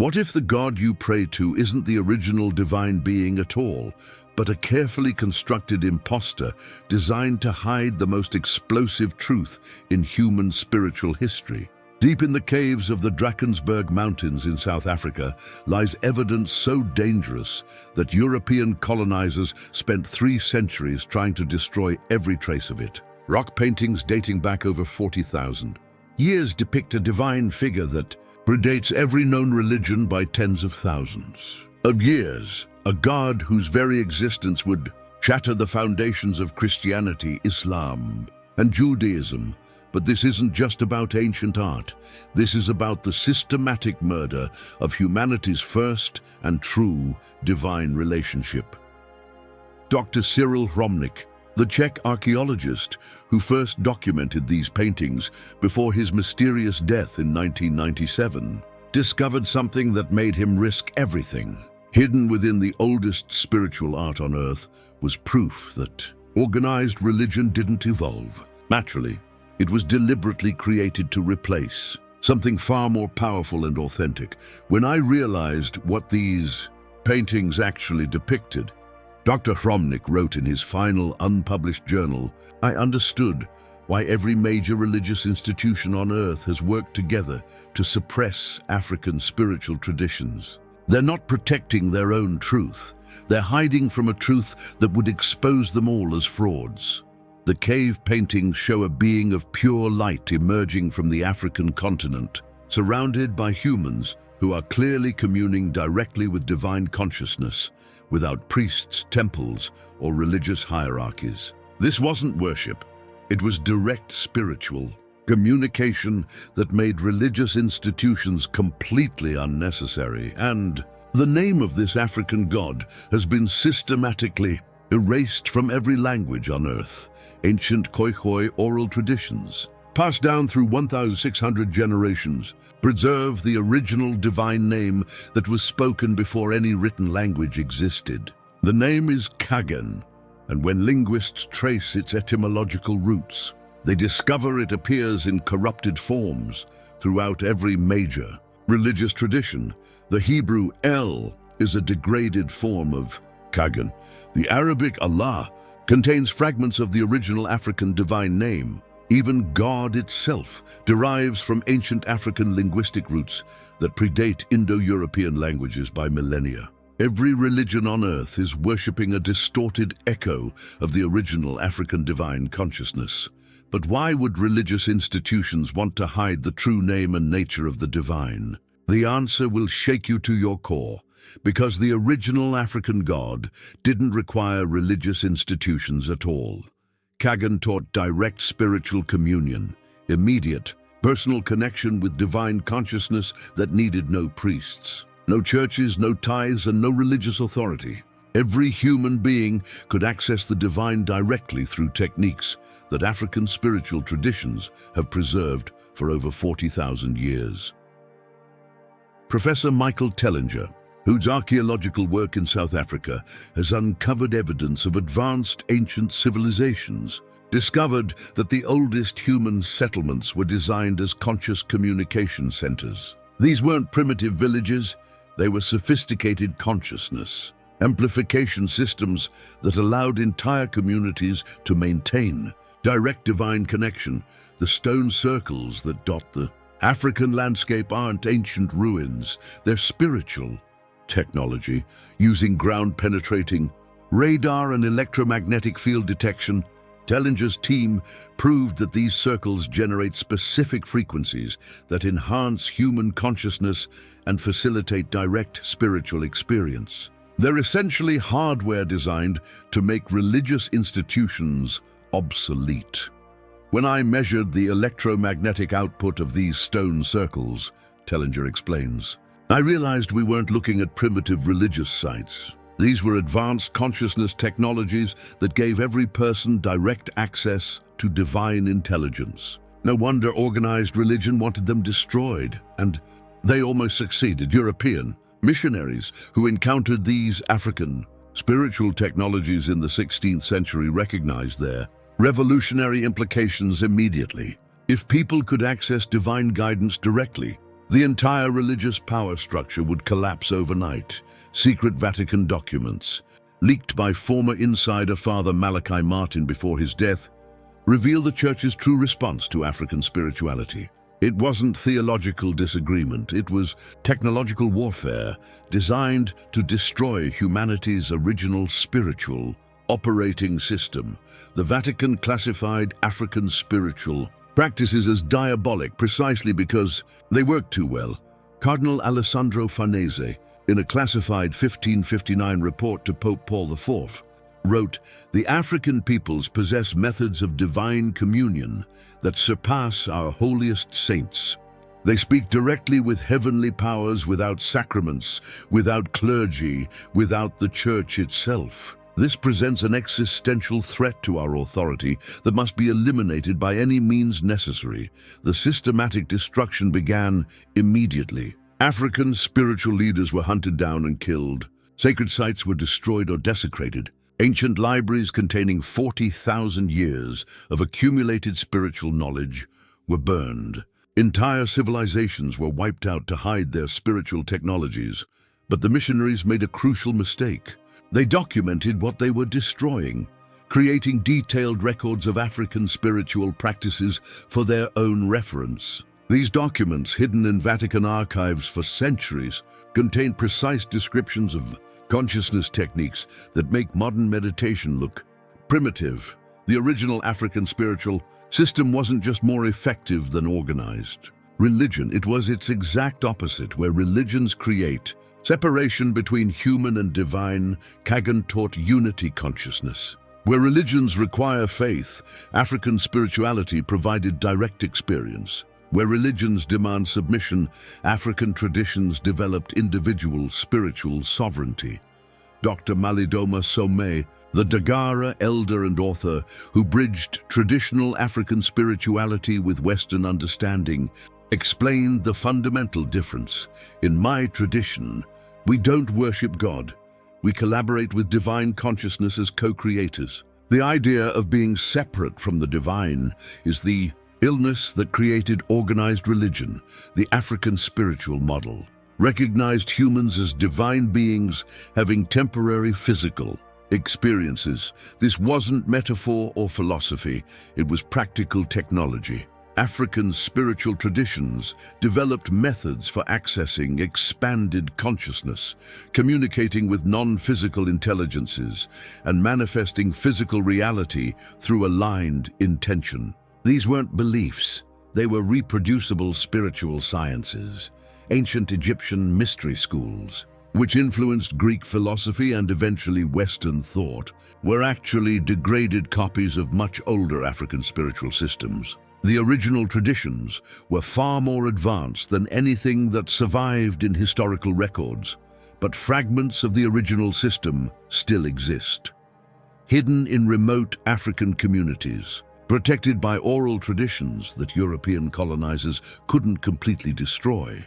What if the God you pray to isn't the original divine being at all, but a carefully constructed imposter designed to hide the most explosive truth in human spiritual history? Deep in the caves of the Drakensberg Mountains in South Africa lies evidence so dangerous that European colonizers spent 3 centuries trying to destroy every trace of it. Rock paintings dating back over 40,000 years depict a divine figure that predates every known religion by tens of thousands of years, a God whose very existence would shatter the foundations of Christianity, Islam, and Judaism. But this isn't just about ancient art. This is about the systematic murder of humanity's first and true divine relationship. Dr. Cyril Hromnik, the Czech archaeologist who first documented these paintings before his mysterious death in 1997, discovered something that made him risk everything. Hidden within the oldest spiritual art on Earth was proof that organized religion didn't evolve naturally. It was deliberately created to replace something far more powerful and authentic. When I realized what these paintings actually depicted, Dr. Hromnik wrote in his final unpublished journal, I understood why every major religious institution on Earth has worked together to suppress African spiritual traditions. They're not protecting their own truth. They're hiding from a truth that would expose them all as frauds. The cave paintings show a being of pure light emerging from the African continent, surrounded by humans who are clearly communing directly with divine consciousness, without priests, temples, or religious hierarchies. This wasn't worship. It was direct spiritual communication that made religious institutions completely unnecessary. And the name of this African god has been systematically erased from every language on Earth. Ancient Khoikhoi oral traditions, passed down through 1,600 generations, preserve the original divine name that was spoken before any written language existed. The name is Kagen, and when linguists trace its etymological roots, they discover it appears in corrupted forms throughout every major religious tradition. The Hebrew El is a degraded form of Kagen. The Arabic Allah contains fragments of the original African divine name. Even God itself derives from ancient African linguistic roots that predate Indo-European languages by millennia. Every religion on Earth is worshipping a distorted echo of the original African divine consciousness. But why would religious institutions want to hide the true name and nature of the divine? The answer will shake you to your core. Because the original African god didn't require religious institutions at all. Kagen taught direct spiritual communion, immediate, personal connection with divine consciousness that needed no priests, no churches, no tithes, and no religious authority. Every human being could access the divine directly through techniques that African spiritual traditions have preserved for over 40,000 years. Professor Michael Tellinger, whose archaeological work in South Africa has uncovered evidence of advanced ancient civilizations, discovered that the oldest human settlements were designed as conscious communication centers. These weren't primitive villages, they were sophisticated consciousness, amplification systems that allowed entire communities to maintain direct divine connection. The stone circles that dot the African landscape aren't ancient ruins, they're spiritual technology. Using ground-penetrating radar and electromagnetic field detection, Tellinger's team proved that these circles generate specific frequencies that enhance human consciousness and facilitate direct spiritual experience. They're essentially hardware designed to make religious institutions obsolete. When I measured the electromagnetic output of these stone circles, Tellinger explains, I realized we weren't looking at primitive religious sites. These were advanced consciousness technologies that gave every person direct access to divine intelligence. No wonder organized religion wanted them destroyed, and they almost succeeded. European missionaries who encountered these African spiritual technologies in the 16th century recognized their revolutionary implications immediately. If people could access divine guidance directly, The entire religious power structure would collapse overnight. Secret Vatican documents, leaked by former insider Father Malachi Martin before his death, reveal the Church's true response to African spirituality. It wasn't theological disagreement, it was technological warfare designed to destroy humanity's original spiritual operating system. The Vatican classified African spiritual practices as diabolic precisely because they worked too well. Cardinal Alessandro Farnese, in a classified 1559 report to Pope Paul IV, wrote, "The African peoples possess methods of divine communion that surpass our holiest saints. They speak directly with heavenly powers without sacraments, without clergy, without the Church itself. This presents an existential threat to our authority that must be eliminated by any means necessary. The systematic destruction began immediately. African spiritual leaders were hunted down and killed. Sacred sites were destroyed or desecrated. Ancient libraries containing 40,000 years of accumulated spiritual knowledge were burned. Entire civilizations were wiped out to hide their spiritual technologies. But the missionaries made a crucial mistake. They documented what they were destroying, creating detailed records of African spiritual practices for their own reference. These documents, hidden in Vatican archives for centuries, contain precise descriptions of consciousness techniques that make modern meditation look primitive. The original African spiritual system wasn't just more effective than organized religion, it was its exact opposite. Where religions create separation between human and divine, Kagan taught unity consciousness. Where religions require faith, African spirituality provided direct experience. Where religions demand submission, African traditions developed individual spiritual sovereignty. Dr. Malidoma Somé, the Dagara elder and author who bridged traditional African spirituality with Western understanding, explained the fundamental difference. In my tradition, we don't worship God. We collaborate with divine consciousness as co-creators. The idea of being separate from the divine is the illness that created organized religion. The African spiritual model recognized humans as divine beings having temporary physical experiences. This wasn't metaphor or philosophy, it was practical technology. African spiritual traditions developed methods for accessing expanded consciousness, communicating with non-physical intelligences, and manifesting physical reality through aligned intention. These weren't beliefs, they were reproducible spiritual sciences. Ancient Egyptian mystery schools, which influenced Greek philosophy and eventually Western thought, were actually degraded copies of much older African spiritual systems. The original traditions were far more advanced than anything that survived in historical records, but fragments of the original system still exist. Hidden in remote African communities, protected by oral traditions that European colonizers couldn't completely destroy.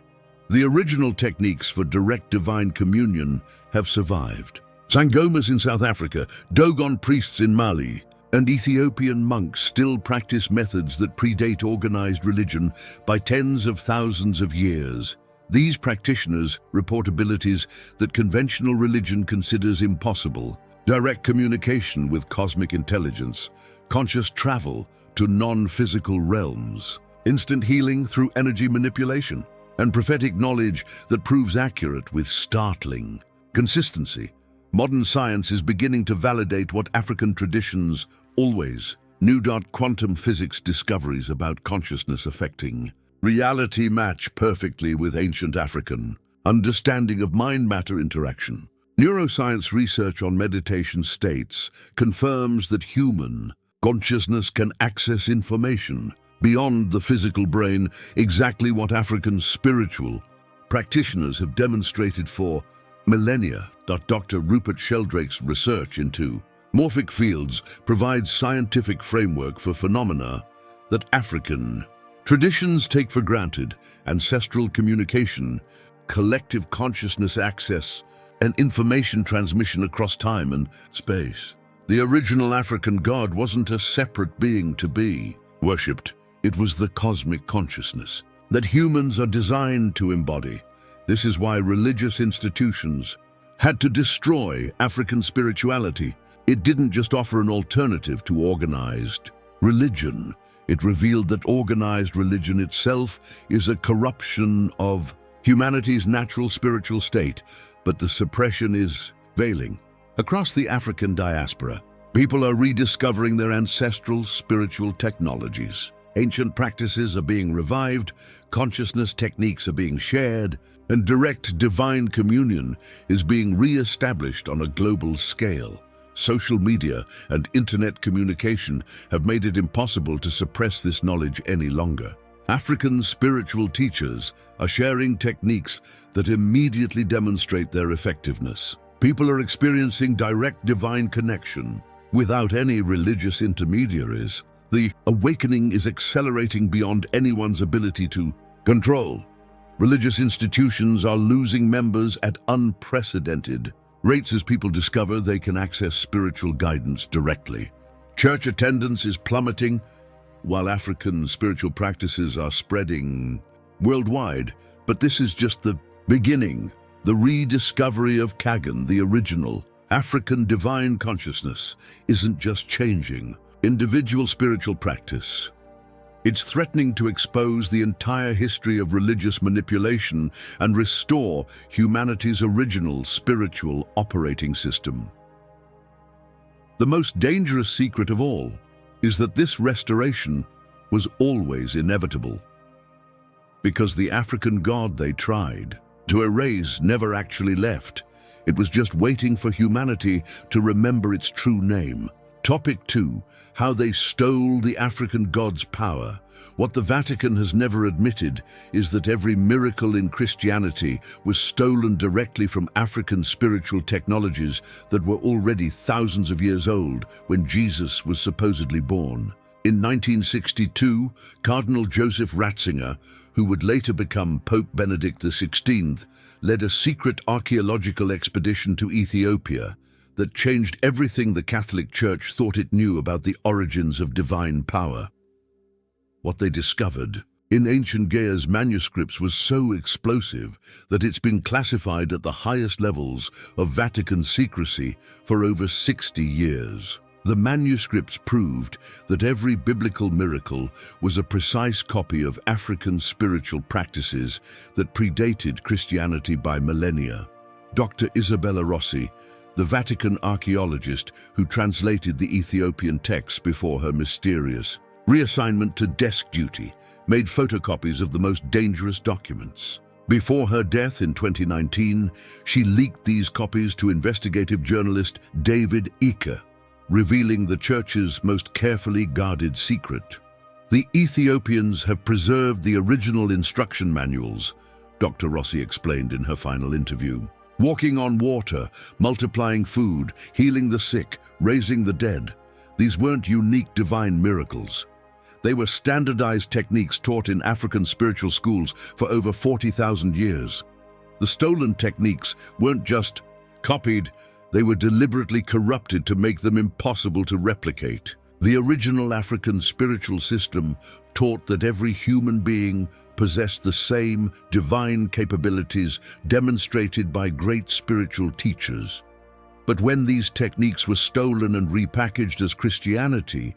The original techniques for direct divine communion have survived. Sangomas in South Africa, Dogon priests in Mali, and Ethiopian monks still practice methods that predate organized religion by tens of thousands of years. These practitioners report abilities that conventional religion considers impossible: direct communication with cosmic intelligence, conscious travel to non-physical realms, instant healing through energy manipulation, and prophetic knowledge that proves accurate with startling consistency. Modern science is beginning to validate what African traditions always knew. Quantum physics discoveries about consciousness affecting reality match perfectly with ancient African understanding of mind-matter interaction. Neuroscience research on meditation states confirms that human consciousness can access information beyond the physical brain, exactly what African spiritual practitioners have demonstrated for millennia. Dr. Rupert Sheldrake's research into morphic fields provides scientific framework for phenomena that African traditions take for granted: ancestral communication, collective consciousness access, and information transmission across time and space. The original African god wasn't a separate being to be worshipped. It was the cosmic consciousness. that humans are designed to embody. This is why religious institutions had to destroy African spirituality. It didn't just offer an alternative to organized religion. It revealed that organized religion itself is a corruption of humanity's natural spiritual state, but the suppression is veiling. Across the African diaspora, people are rediscovering their ancestral spiritual technologies. Ancient practices are being revived, consciousness techniques are being shared, and direct divine communion is being re-established on a global scale. Social media and internet communication have made it impossible to suppress this knowledge any longer. African spiritual teachers are sharing techniques that immediately demonstrate their effectiveness. People are experiencing direct divine connection without any religious intermediaries. The awakening is accelerating beyond anyone's ability to control. Religious institutions are losing members at unprecedented rates as people discover they can access spiritual guidance directly. Church attendance is plummeting, while African spiritual practices are spreading worldwide. But this is just the beginning. The rediscovery of Kagan, the original African divine consciousness, isn't just changing individual spiritual practice. It's threatening to expose the entire history of religious manipulation and restore humanity's original spiritual operating system. The most dangerous secret of all is that this restoration was always inevitable, because the African God they tried to erase never actually left. It was just waiting for humanity to remember its true name. Topic 2. How they stole the African God's power. What the Vatican has never admitted is that every miracle in Christianity was stolen directly from African spiritual technologies that were already thousands of years old when Jesus was supposedly born. In 1962, Cardinal Joseph Ratzinger, who would later become Pope Benedict XVI, led a secret archaeological expedition to Ethiopia that changed everything the Catholic Church thought it knew about the origins of divine power. What they discovered in ancient Gaia's manuscripts was so explosive that it's been classified at the highest levels of Vatican secrecy for over 60 years. The manuscripts proved that every biblical miracle was a precise copy of African spiritual practices that predated Christianity by millennia. Dr. Isabella Rossi, the Vatican archaeologist who translated the Ethiopian texts before her mysterious reassignment to desk duty, made photocopies of the most dangerous documents. Before her death in 2019, she leaked these copies to investigative journalist David Icke, revealing the Church's most carefully guarded secret. The Ethiopians have preserved the original instruction manuals, Dr. Rossi explained in her final interview. Walking on water, multiplying food, healing the sick, raising the dead. These weren't unique divine miracles. They were standardized techniques taught in African spiritual schools for over 40,000 years. The stolen techniques weren't just copied, they were deliberately corrupted to make them impossible to replicate. The original African spiritual system taught that every human being possessed the same divine capabilities demonstrated by great spiritual teachers. But when these techniques were stolen and repackaged as Christianity,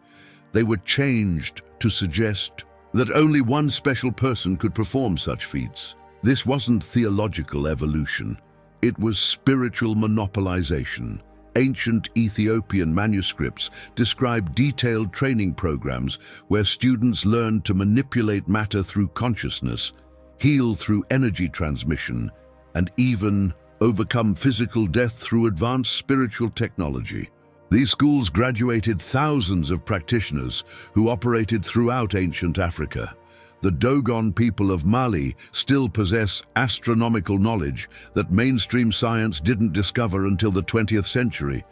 they were changed to suggest that only one special person could perform such feats. This wasn't theological evolution. It was spiritual monopolization. Ancient Ethiopian manuscripts describe detailed training programs where students learned to manipulate matter through consciousness, heal through energy transmission, and even overcome physical death through advanced spiritual technology. These schools graduated thousands of practitioners who operated throughout ancient Africa. The Dogon people of Mali still possess astronomical knowledge that mainstream science didn't discover until the 20th century.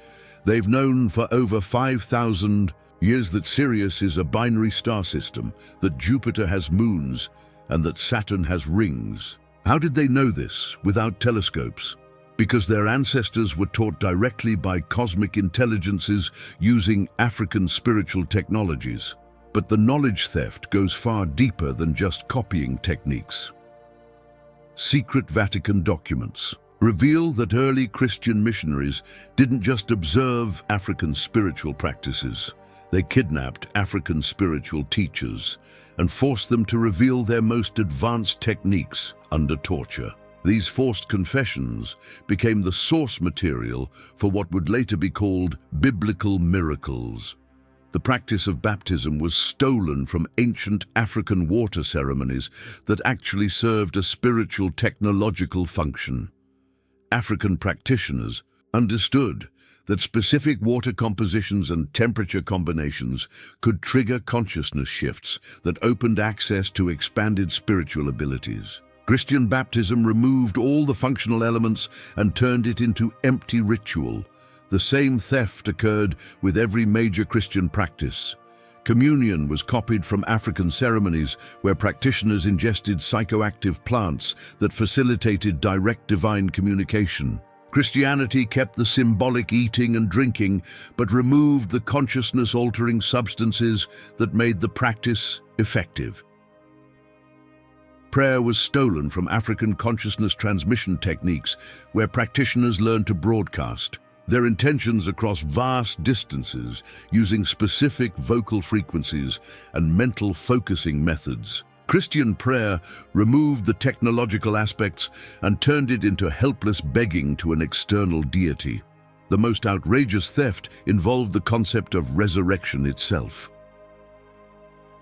They've known for over 5,000 years that Sirius is a binary star system, that Jupiter has moons, and that Saturn has rings. How did they know this without telescopes? Because their ancestors were taught directly by cosmic intelligences using African spiritual technologies. But the knowledge theft goes far deeper than just copying techniques. Secret Vatican documents reveal that early Christian missionaries didn't just observe African spiritual practices. They kidnapped African spiritual teachers and forced them to reveal their most advanced techniques under torture. These forced confessions became the source material for what would later be called biblical miracles. The practice of baptism was stolen from ancient African water ceremonies that actually served a spiritual technological function. African practitioners understood that specific water compositions and temperature combinations could trigger consciousness shifts that opened access to expanded spiritual abilities. Christian baptism removed all the functional elements and turned it into empty ritual. The same theft occurred with every major Christian practice. Communion was copied from African ceremonies where practitioners ingested psychoactive plants that facilitated direct divine communication. Christianity kept the symbolic eating and drinking, but removed the consciousness-altering substances that made the practice effective. Prayer was stolen from African consciousness transmission techniques where practitioners learned to broadcast their intentions across vast distances using specific vocal frequencies and mental focusing methods. Christian prayer removed the technological aspects and turned it into helpless begging to an external deity. The most outrageous theft involved the concept of resurrection itself.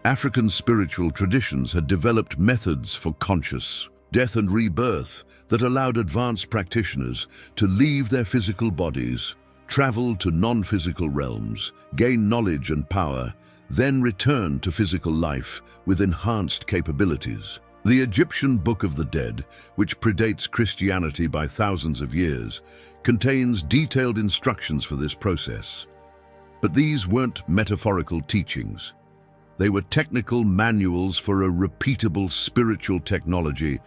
African spiritual traditions had developed methods for conscious death and rebirth that allowed advanced practitioners to leave their physical bodies, travel to non-physical realms, gain knowledge and power, then return to physical life with enhanced capabilities. The Egyptian Book of the Dead, which predates Christianity by thousands of years, contains detailed instructions for this process. But these weren't metaphorical teachings. They were technical manuals for a repeatable spiritual technology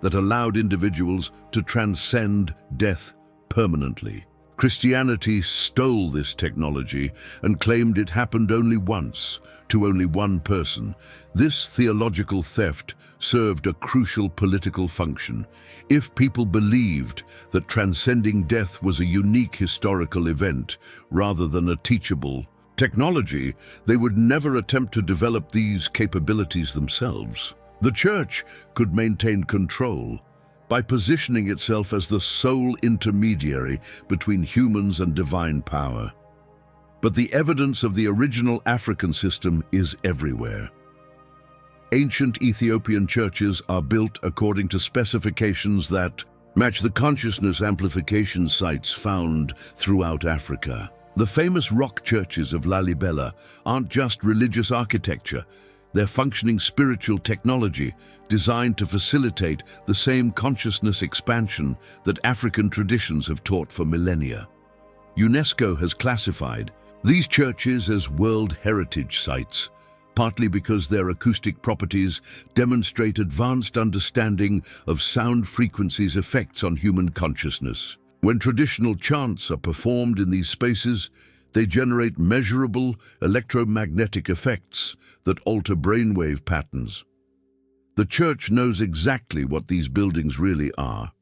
that allowed individuals to transcend death permanently. Christianity stole this technology and claimed it happened only once, to only one person. This theological theft served a crucial political function. If people believed that transcending death was a unique historical event rather than a teachable technology, they would never attempt to develop these capabilities themselves. The Church could maintain control by positioning itself as the sole intermediary between humans and divine power. But the evidence of the original African system is everywhere. Ancient Ethiopian churches are built according to specifications that match the consciousness amplification sites found throughout Africa. The famous rock churches of Lalibela aren't just religious architecture. They're functioning spiritual technology designed to facilitate the same consciousness expansion that African traditions have taught for millennia. UNESCO has classified these churches as World Heritage Sites, partly because their acoustic properties demonstrate advanced understanding of sound frequencies' effects on human consciousness. When traditional chants are performed in these spaces, they generate measurable electromagnetic effects that alter brainwave patterns. The Church knows exactly what these buildings really are.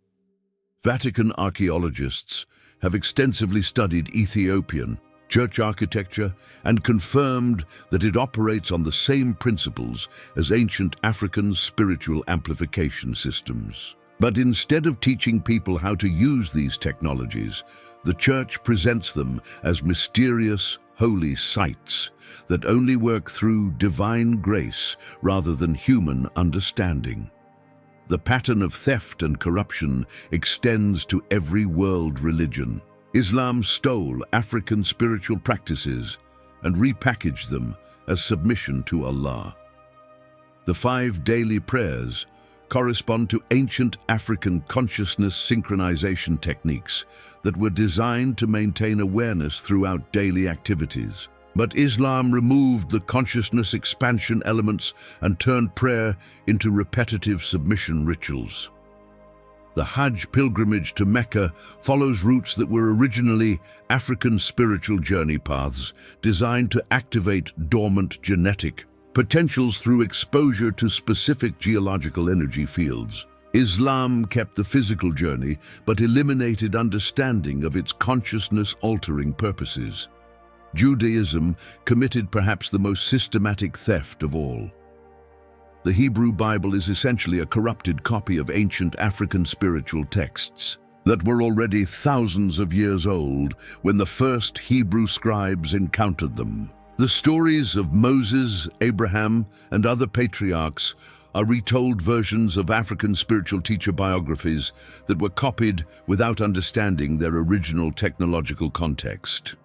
Vatican archaeologists have extensively studied Ethiopian church architecture and confirmed that it operates on the same principles as ancient African spiritual amplification systems. But instead of teaching people how to use these technologies, the Church presents them as mysterious, holy sites that only work through divine grace rather than human understanding. The pattern of theft and corruption extends to every world religion. Islam stole African spiritual practices and repackaged them as submission to Allah. The 5 daily prayers correspond to ancient African consciousness synchronization techniques that were designed to maintain awareness throughout daily activities. But Islam removed the consciousness expansion elements and turned prayer into repetitive submission rituals. The Hajj pilgrimage to Mecca follows routes that were originally African spiritual journey paths designed to activate dormant genetic potentials through exposure to specific geological energy fields. Islam kept the physical journey, but eliminated understanding of its consciousness-altering purposes. Judaism committed perhaps the most systematic theft of all. The Hebrew Bible is essentially a corrupted copy of ancient African spiritual texts that were already thousands of years old when the first Hebrew scribes encountered them. The stories of Moses, Abraham, and other patriarchs are retold versions of African spiritual teacher biographies that were copied without understanding their original technological context.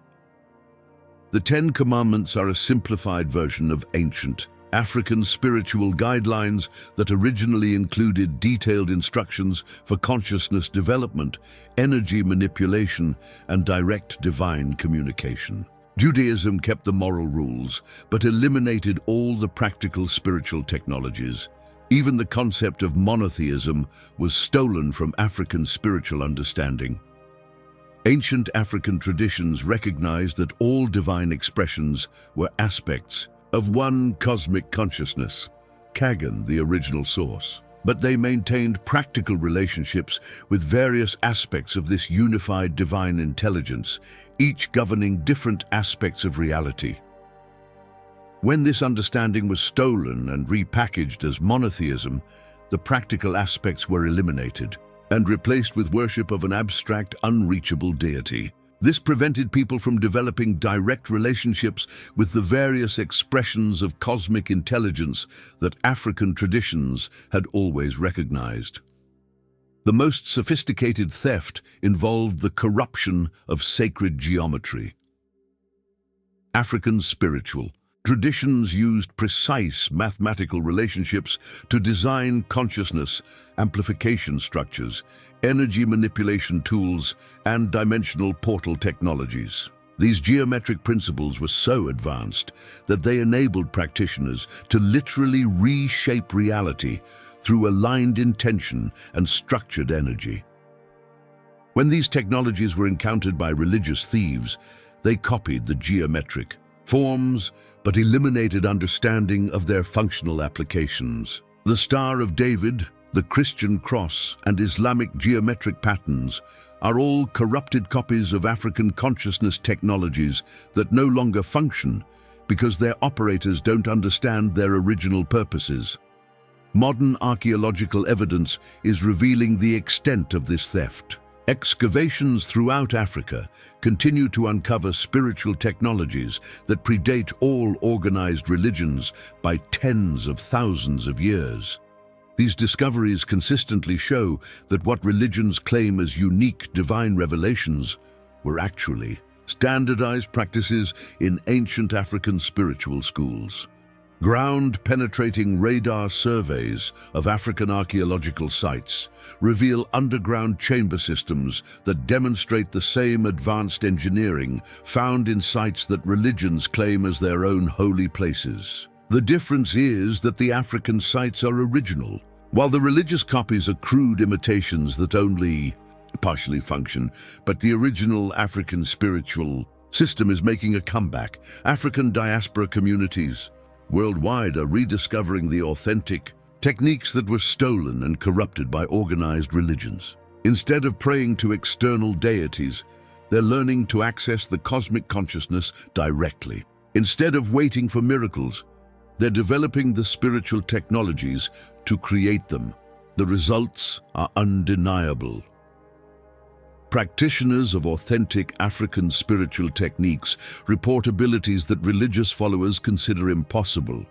The Ten Commandments are a simplified version of ancient African spiritual guidelines that originally included detailed instructions for consciousness development, energy manipulation, and direct divine communication. Judaism kept the moral rules, but eliminated all the practical spiritual technologies. Even the concept of monotheism was stolen from African spiritual understanding. Ancient African traditions recognized that all divine expressions were aspects of one cosmic consciousness, Kagan, the original source. But they maintained practical relationships with various aspects of this unified divine intelligence, each governing different aspects of reality. When this understanding was stolen and repackaged as monotheism, the practical aspects were eliminated and replaced with worship of an abstract, unreachable deity. This prevented people from developing direct relationships with the various expressions of cosmic intelligence that African traditions had always recognized. The most sophisticated theft involved the corruption of sacred geometry. African spiritual traditions used precise mathematical relationships to design consciousness, amplification structures, energy manipulation tools, and dimensional portal technologies. These geometric principles were so advanced that they enabled practitioners to literally reshape reality through aligned intention and structured energy. When these technologies were encountered by religious thieves, they copied the geometric forms but eliminated understanding of their functional applications. The Star of David, the Christian cross, and Islamic geometric patterns are all corrupted copies of African consciousness technologies that no longer function because their operators don't understand their original purposes. Modern archaeological evidence is revealing the extent of this theft. Excavations throughout Africa continue to uncover spiritual technologies that predate all organized religions by tens of thousands of years. These discoveries consistently show that what religions claim as unique divine revelations were actually standardized practices in ancient African spiritual schools. Ground-penetrating radar surveys of African archaeological sites reveal underground chamber systems that demonstrate the same advanced engineering found in sites that religions claim as their own holy places. The difference is that the African sites are original, while the religious copies are crude imitations that only partially function. But the original African spiritual system is making a comeback. African diaspora communities worldwide are rediscovering the authentic techniques that were stolen and corrupted by organized religions. Instead of praying to external deities, they're learning to access the cosmic consciousness directly. Instead of waiting for miracles, they're developing the spiritual technologies to create them. The results are undeniable. Practitioners of authentic African spiritual techniques report abilities that religious followers consider impossible.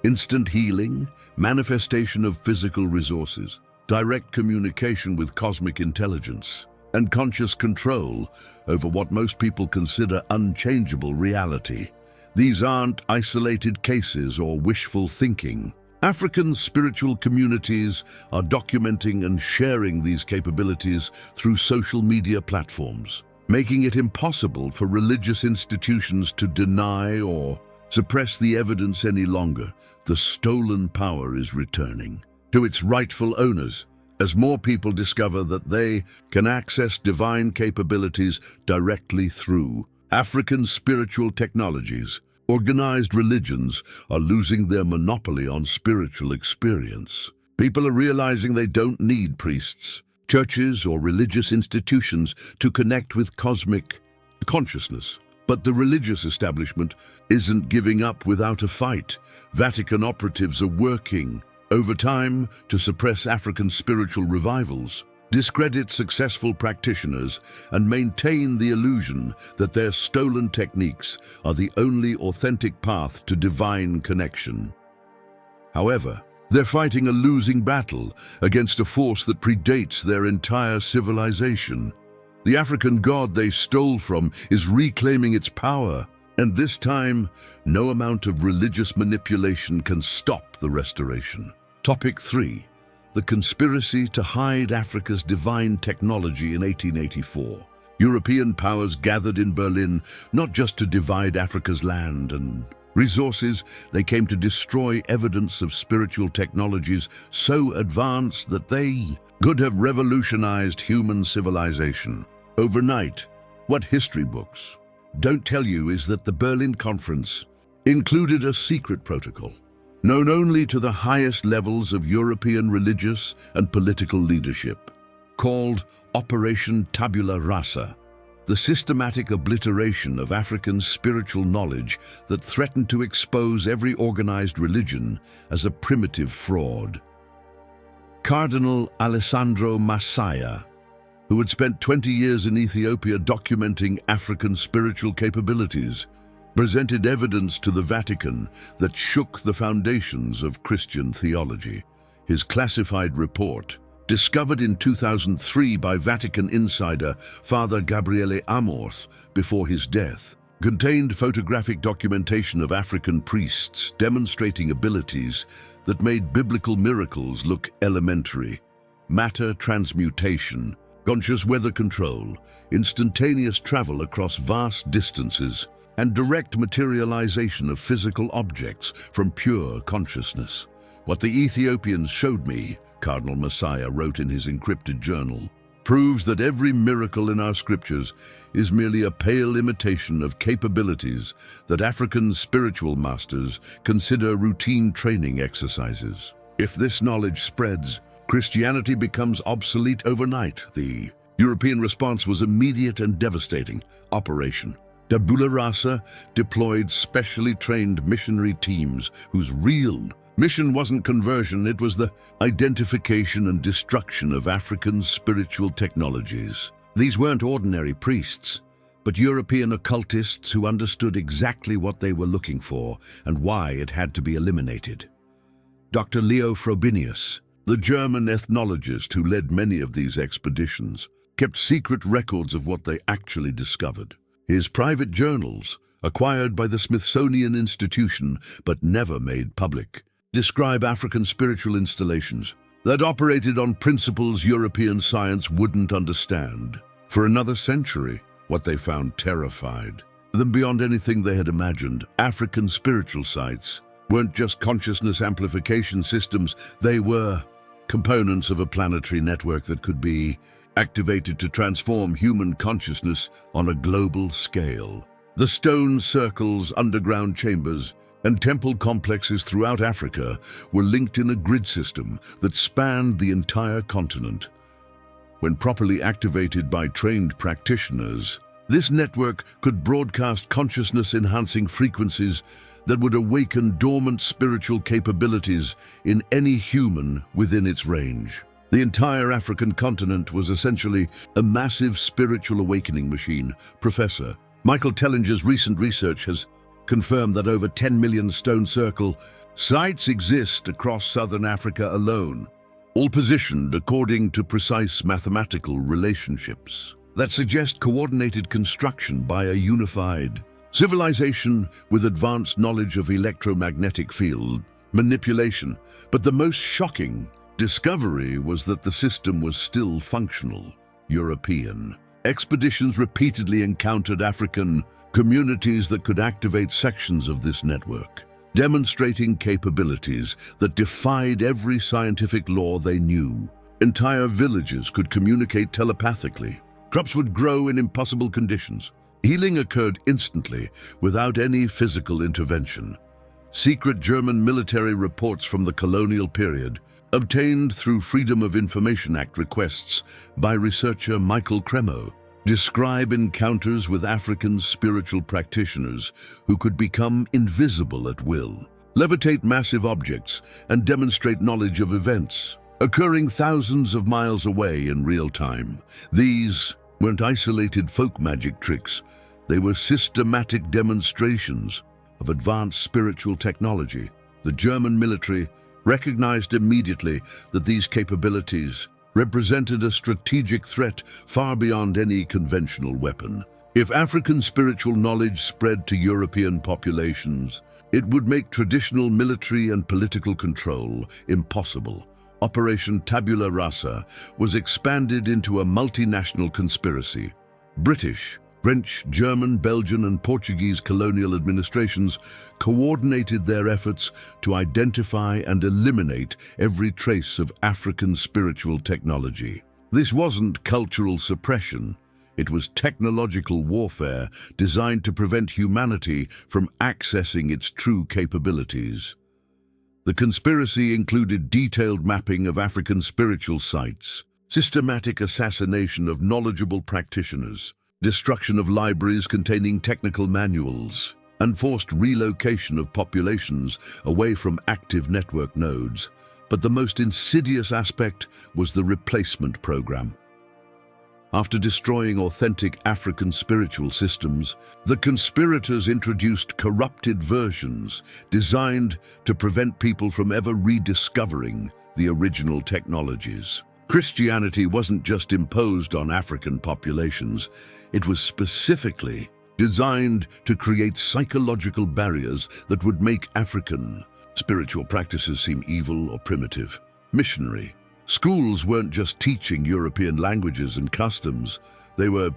Instant healing, manifestation of physical resources, direct communication with cosmic intelligence, and conscious control over what most people consider unchangeable reality. These aren't isolated cases or wishful thinking. African spiritual communities are documenting and sharing these capabilities through social media platforms, making it impossible for religious institutions to deny or suppress the evidence any longer. The stolen power is returning to its rightful owners as more people discover that they can access divine capabilities directly through African spiritual technologies. Organized religions are losing their monopoly on spiritual experience. People are realizing they don't need priests, churches, or religious institutions to connect with cosmic consciousness. But the religious establishment isn't giving up without a fight. Vatican operatives are working overtime to suppress African spiritual revivals, discredit successful practitioners, and maintain the illusion that their stolen techniques are the only authentic path to divine connection. However, they're fighting a losing battle against a force that predates their entire civilization. The African god they stole from is reclaiming its power, and this time, no amount of religious manipulation can stop the restoration. Topic 3. The conspiracy to hide Africa's divine technology in 1884. European powers gathered in Berlin not just to divide Africa's land and resources, they came to destroy evidence of spiritual technologies so advanced that they could have revolutionized human civilization overnight. What history books don't tell you is that the Berlin Conference included a secret protocol, known only to the highest levels of European religious and political leadership, called Operation Tabula Rasa, the systematic obliteration of African spiritual knowledge that threatened to expose every organized religion as a primitive fraud. Cardinal Alessandro Masaya, who had spent 20 years in Ethiopia documenting African spiritual capabilities, presented evidence to the Vatican that shook the foundations of Christian theology. His classified report, discovered in 2003 by Vatican insider Father Gabriele Amorth before his death, contained photographic documentation of African priests demonstrating abilities that made biblical miracles look elementary: matter transmutation, conscious weather control, instantaneous travel across vast distances, and direct materialization of physical objects from pure consciousness. What the Ethiopians showed me, Cardinal Masaya wrote in his encrypted journal, proves that every miracle in our scriptures is merely a pale imitation of capabilities that African spiritual masters consider routine training exercises. If this knowledge spreads, Christianity becomes obsolete overnight. The European response was immediate and devastating. Operation Tabula Rasa deployed specially trained missionary teams whose real mission wasn't conversion, it was the identification and destruction of African spiritual technologies. These weren't ordinary priests, but European occultists who understood exactly what they were looking for and why it had to be eliminated. Dr. Leo Frobenius, the German ethnologist who led many of these expeditions, kept secret records of what they actually discovered. His private journals, acquired by the Smithsonian Institution but never made public, describe African spiritual installations that operated on principles European science wouldn't understand. For another century, what they found terrified them beyond anything they had imagined. African spiritual sites weren't just consciousness amplification systems, they were components of a planetary network that could be activated to transform human consciousness on a global scale. The stone circles, underground chambers, and temple complexes throughout Africa were linked in a grid system that spanned the entire continent. When properly activated by trained practitioners, this network could broadcast consciousness-enhancing frequencies that would awaken dormant spiritual capabilities in any human within its range. The entire African continent was essentially a massive spiritual awakening machine. Professor Michael Tellinger's recent research has confirmed that over 10 million stone circle sites exist across southern Africa alone, all positioned according to precise mathematical relationships that suggest coordinated construction by a unified civilization with advanced knowledge of electromagnetic field manipulation. But the most shocking discovery was that the system was still functional. European expeditions repeatedly encountered African communities that could activate sections of this network, demonstrating capabilities that defied every scientific law they knew. Entire villages could communicate telepathically. Crops would grow in impossible conditions. Healing occurred instantly, without any physical intervention. Secret German military reports from the colonial period, obtained through Freedom of Information Act requests by researcher Michael Cremo, describe encounters with African spiritual practitioners who could become invisible at will, levitate massive objects, and demonstrate knowledge of events occurring thousands of miles away in real time. These weren't isolated folk magic tricks. They were systematic demonstrations of advanced spiritual technology. The German military recognized immediately that these capabilities represented a strategic threat far beyond any conventional weapon. If African spiritual knowledge spread to European populations, it would make traditional military and political control impossible. Operation Tabula Rasa was expanded into a multinational conspiracy. British, French, German, Belgian, and Portuguese colonial administrations coordinated their efforts to identify and eliminate every trace of African spiritual technology. This wasn't cultural suppression. It was technological warfare designed to prevent humanity from accessing its true capabilities. The conspiracy included detailed mapping of African spiritual sites, systematic assassination of knowledgeable practitioners, destruction of libraries containing technical manuals, and forced relocation of populations away from active network nodes. But the most insidious aspect was the replacement program. After destroying authentic African spiritual systems, the conspirators introduced corrupted versions designed to prevent people from ever rediscovering the original technologies. Christianity wasn't just imposed on African populations, it was specifically designed to create psychological barriers that would make African spiritual practices seem evil or primitive. Missionary. Schools weren't just teaching European languages and customs, they were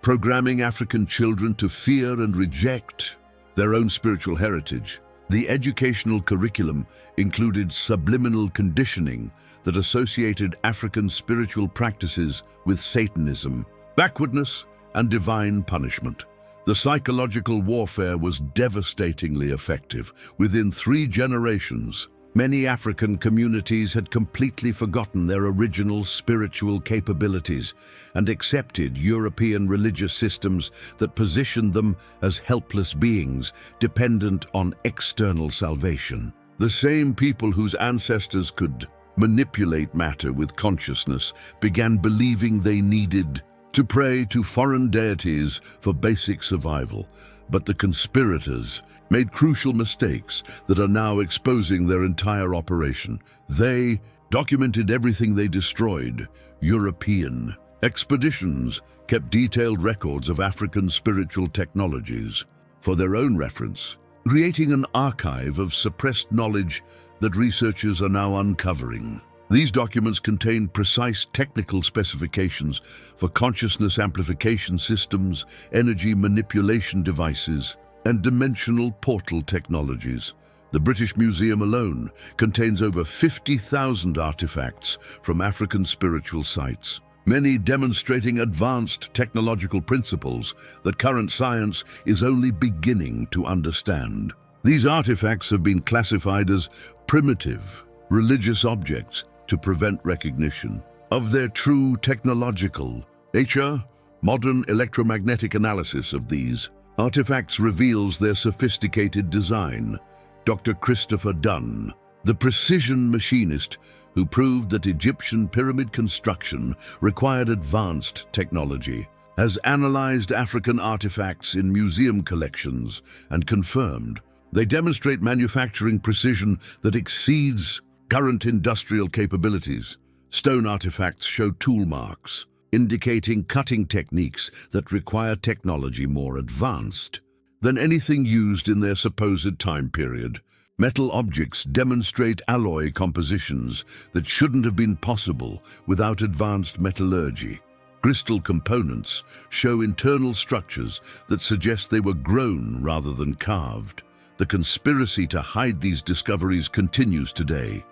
programming African children to fear and reject their own spiritual heritage. The educational curriculum included subliminal conditioning that associated African spiritual practices with Satanism, backwardness, and divine punishment. The psychological warfare was devastatingly effective. Within 3 generations, many African communities had completely forgotten their original spiritual capabilities and accepted European religious systems that positioned them as helpless beings dependent on external salvation. The same people whose ancestors could manipulate matter with consciousness began believing they needed to pray to foreign deities for basic survival. But the conspirators made crucial mistakes that are now exposing their entire operation. They documented everything they destroyed. European expeditions kept detailed records of African spiritual technologies for their own reference, creating an archive of suppressed knowledge that researchers are now uncovering. These documents contain precise technical specifications for consciousness amplification systems, energy manipulation devices, and dimensional portal technologies. The British Museum alone contains over 50,000 artifacts from African spiritual sites, many demonstrating advanced technological principles that current science is only beginning to understand. These artifacts have been classified as primitive, religious objects to prevent recognition of their true technological nature. Modern electromagnetic analysis of these artifacts reveals their sophisticated design. Dr. Christopher Dunn, the precision machinist who proved that Egyptian pyramid construction required advanced technology, has analyzed African artifacts in museum collections and confirmed they demonstrate manufacturing precision that exceeds current industrial capabilities. Stone artifacts show tool marks, indicating cutting techniques that require technology more advanced than anything used in their supposed time period. Metal objects demonstrate alloy compositions that shouldn't have been possible without advanced metallurgy. Crystal components show internal structures that suggest they were grown rather than carved. The conspiracy to hide these discoveries continues today.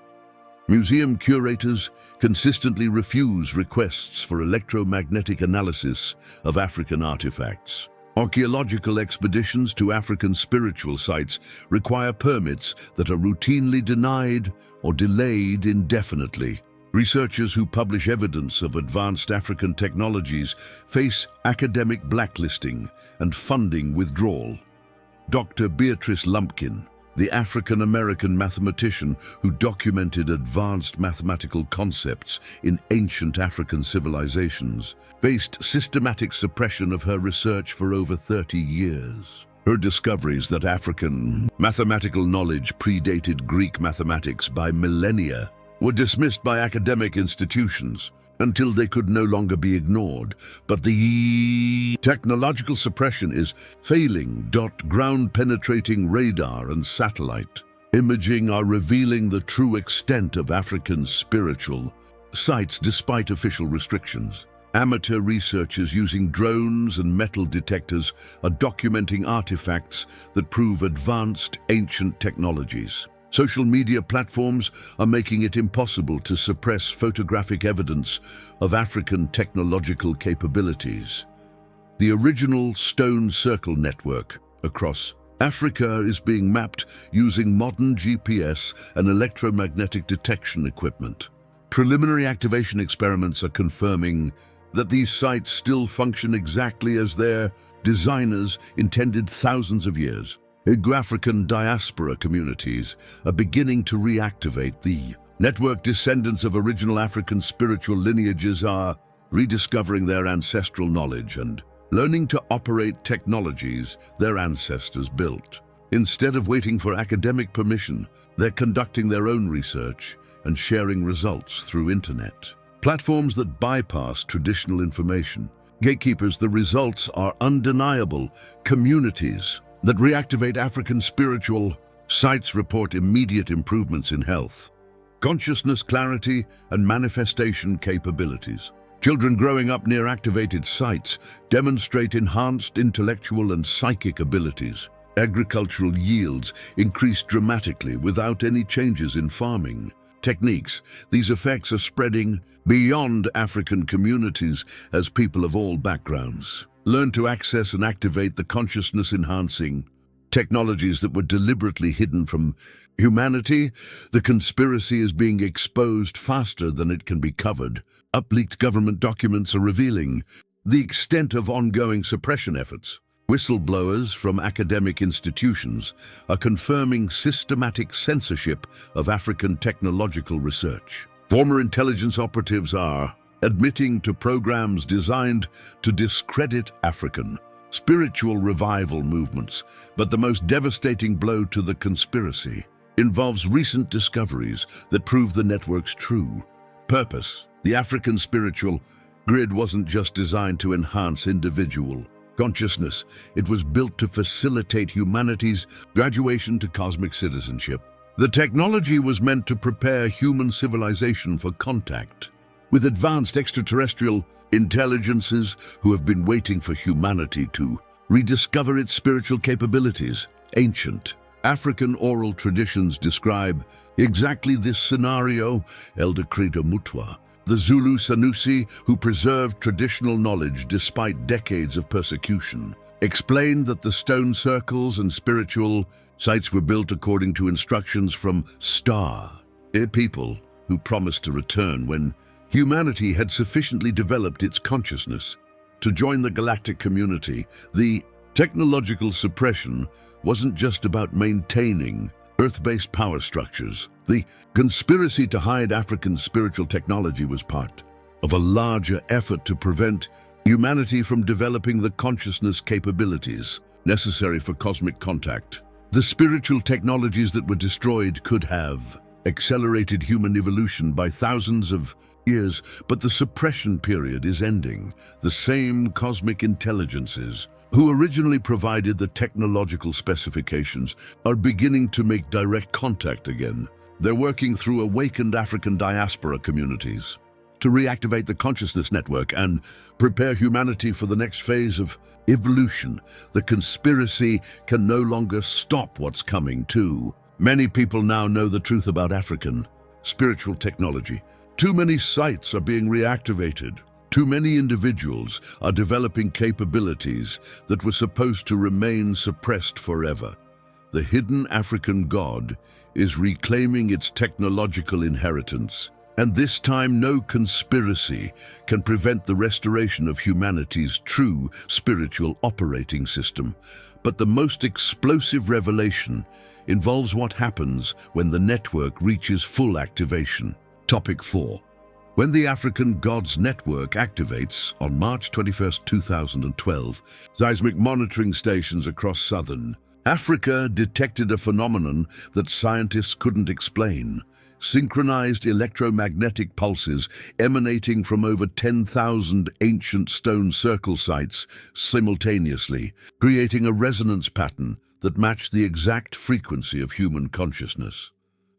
Museum curators consistently refuse requests for electromagnetic analysis of African artifacts, Archaeological expeditions to African spiritual sites require permits that are routinely denied or delayed indefinitely. Researchers who publish evidence of advanced African technologies face academic blacklisting and funding withdrawal. Dr. Beatrice Lumpkin, the African-American mathematician who documented advanced mathematical concepts in ancient African civilizations, faced systematic suppression of her research for over 30 years. Her discoveries that African mathematical knowledge predated Greek mathematics by millennia were dismissed by academic institutions until they could no longer be ignored. But the technological suppression is failing. Ground-penetrating radar and satellite imaging are revealing the true extent of African spiritual sites despite official restrictions. Amateur researchers using drones and metal detectors are documenting artifacts that prove advanced ancient technologies. Social media platforms are making it impossible to suppress photographic evidence of African technological capabilities. The original Stone Circle network across Africa is being mapped using modern GPS and electromagnetic detection equipment. Preliminary activation experiments are confirming that these sites still function exactly as their designers intended thousands of years. African diaspora communities are beginning to reactivate. The network descendants of original African spiritual lineages are rediscovering their ancestral knowledge and learning to operate technologies their ancestors built. Instead of waiting for academic permission, they're conducting their own research and sharing results through internet platforms that bypass traditional information. Gatekeepers, the results are undeniable. Communities that reactivate African spiritual sites report immediate improvements in health, consciousness, clarity, and manifestation capabilities. Children growing up near activated sites demonstrate enhanced intellectual and psychic abilities. Agricultural yields increase dramatically without any changes in farming techniques. These effects are spreading beyond African communities as people of all backgrounds learn to access and activate the consciousness-enhancing technologies that were deliberately hidden from humanity. The conspiracy is being exposed faster than it can be covered. Upleaked government documents are revealing the extent of ongoing suppression efforts. Whistleblowers from academic institutions are confirming systematic censorship of African technological research. Former intelligence operatives are admitting to programs designed to discredit African spiritual revival movements. But the most devastating blow to the conspiracy involves recent discoveries that prove the network's true purpose. The African spiritual grid wasn't just designed to enhance individual consciousness, it was built to facilitate humanity's graduation to cosmic citizenship. The technology was meant to prepare human civilization for contact with advanced extraterrestrial intelligences who have been waiting for humanity to rediscover its spiritual capabilities. Ancient African oral traditions describe exactly this scenario. Elder Credo Mutwa, the Zulu Sanusi who preserved traditional knowledge despite decades of persecution, explained that the stone circles and spiritual sites were built according to instructions from Star, a people who promised to return when humanity had sufficiently developed its consciousness to join the galactic community. The technological suppression wasn't just about maintaining Earth-based power structures. The conspiracy to hide African spiritual technology was part of a larger effort to prevent humanity from developing the consciousness capabilities necessary for cosmic contact. The spiritual technologies that were destroyed could have accelerated human evolution by thousands of years, but the suppression period is ending. The same cosmic intelligences who originally provided the technological specifications are beginning to make direct contact again. They're working through awakened African diaspora communities to reactivate the consciousness network and prepare humanity for the next phase of evolution. The conspiracy can no longer stop what's coming too. Many people now know the truth about African spiritual technology. Too many sites are being reactivated. Too many individuals are developing capabilities that were supposed to remain suppressed forever. The hidden African god is reclaiming its technological inheritance, and this time no conspiracy can prevent the restoration of humanity's true spiritual operating system. But the most explosive revelation involves what happens when the network reaches full activation. Topic 4. When the African Gods Network activates on March 21, 2012, seismic monitoring stations across southern Africa detected a phenomenon that scientists couldn't explain: synchronized electromagnetic pulses emanating from over 10,000 ancient stone circle sites simultaneously, creating a resonance pattern that matched the exact frequency of human consciousness.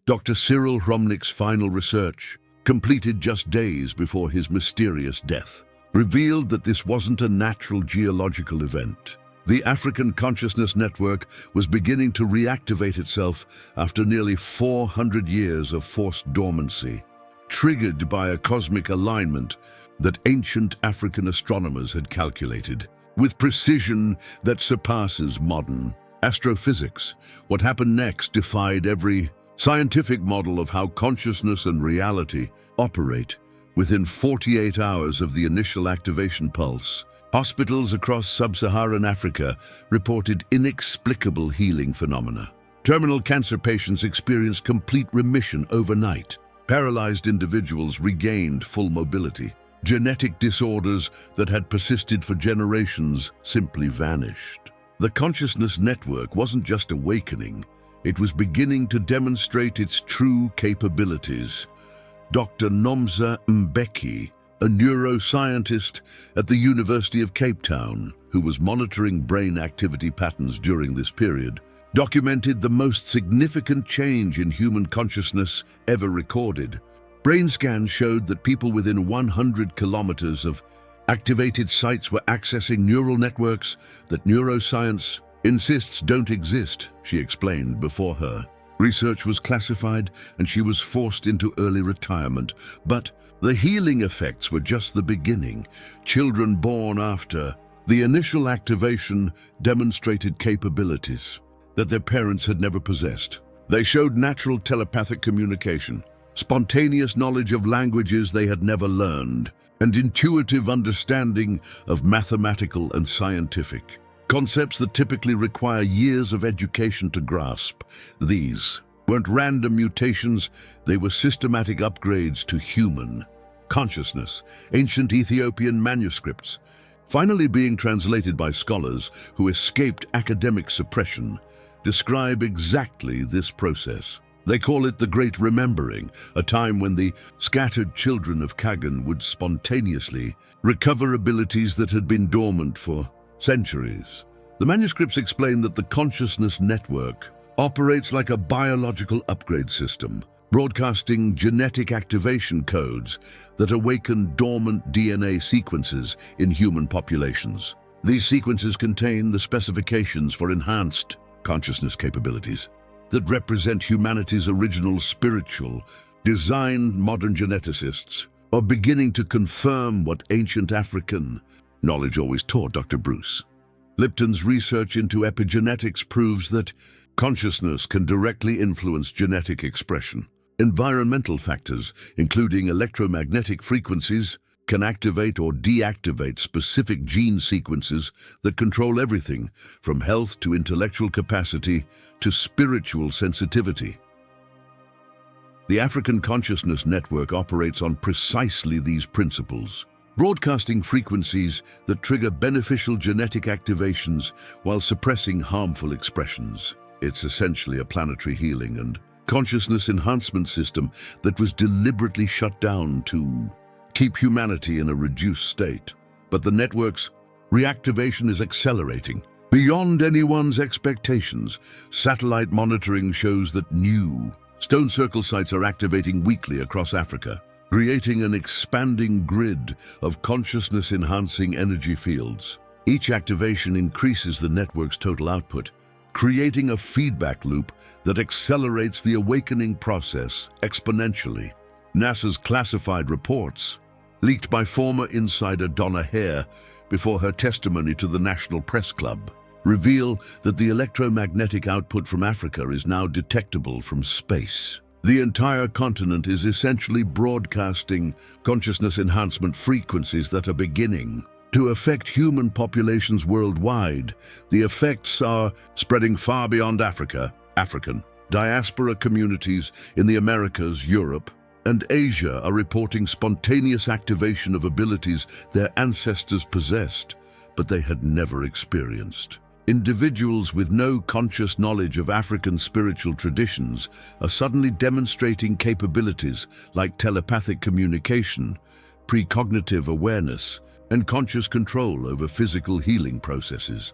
Dr. Cyril Hromnik's final research, completed just days before his mysterious death, revealed that this wasn't a natural geological event. The African Consciousness Network was beginning to reactivate itself after nearly 400 years of forced dormancy, triggered by a cosmic alignment that ancient African astronomers had calculated with precision that surpasses modern astrophysics. What happened next defied every scientific model of how consciousness and reality operate. Within 48 hours of the initial activation pulse, hospitals across sub-Saharan Africa reported inexplicable healing phenomena. Terminal cancer patients experienced complete remission overnight. Paralyzed individuals regained full mobility. Genetic disorders that had persisted for generations simply vanished. The Consciousness Network wasn't just awakening, it was beginning to demonstrate its true capabilities. Dr. Nomsa Mbeki, a neuroscientist at the University of Cape Town, who was monitoring brain activity patterns during this period, documented the most significant change in human consciousness ever recorded. Brain scans showed that people within 100 kilometers of activated sites were accessing neural networks that neuroscience insists don't exist, she explained before her research was classified and she was forced into early retirement. But the healing effects were just the beginning. Children born after the initial activation demonstrated capabilities that their parents had never possessed. They showed natural telepathic communication, spontaneous knowledge of languages they had never learned, and intuitive understanding of mathematical and scientific concepts that typically require years of education to grasp. These weren't random mutations, they were systematic upgrades to human consciousness. Ancient Ethiopian manuscripts, finally being translated by scholars who escaped academic suppression, describe exactly this process. They call it the Great Remembering, a time when the scattered children of Kagan would spontaneously recover abilities that had been dormant for centuries. The manuscripts explain that the Consciousness Network operates like a biological upgrade system, broadcasting genetic activation codes that awaken dormant DNA sequences in human populations. These sequences contain the specifications for enhanced consciousness capabilities that represent humanity's original spiritual design. Modern geneticists are beginning to confirm what ancient African knowledge always taught. Dr. Bruce Lipton's research into epigenetics proves that consciousness can directly influence genetic expression. Environmental factors, including electromagnetic frequencies, can activate or deactivate specific gene sequences that control everything from health to intellectual capacity to spiritual sensitivity. The African Consciousness Network operates on precisely these principles, broadcasting frequencies that trigger beneficial genetic activations while suppressing harmful expressions. It's essentially a planetary healing and consciousness enhancement system that was deliberately shut down to keep humanity in a reduced state. But the network's reactivation is accelerating beyond anyone's expectations. Satellite monitoring shows that new stone circle sites are activating weekly across Africa, creating an expanding grid of consciousness-enhancing energy fields. Each activation increases the network's total output, creating a feedback loop that accelerates the awakening process exponentially. NASA's classified reports leaked by former insider Donna Hare before her testimony to the National Press Club, reveal that the electromagnetic output from Africa is now detectable from space. The entire continent is essentially broadcasting consciousness enhancement frequencies that are beginning to affect human populations worldwide. The effects are spreading far beyond Africa. African diaspora communities in the Americas, Europe, and Asia are reporting spontaneous activation of abilities their ancestors possessed, but they had never experienced. Individuals with no conscious knowledge of African spiritual traditions are suddenly demonstrating capabilities like telepathic communication, precognitive awareness, and conscious control over physical healing processes.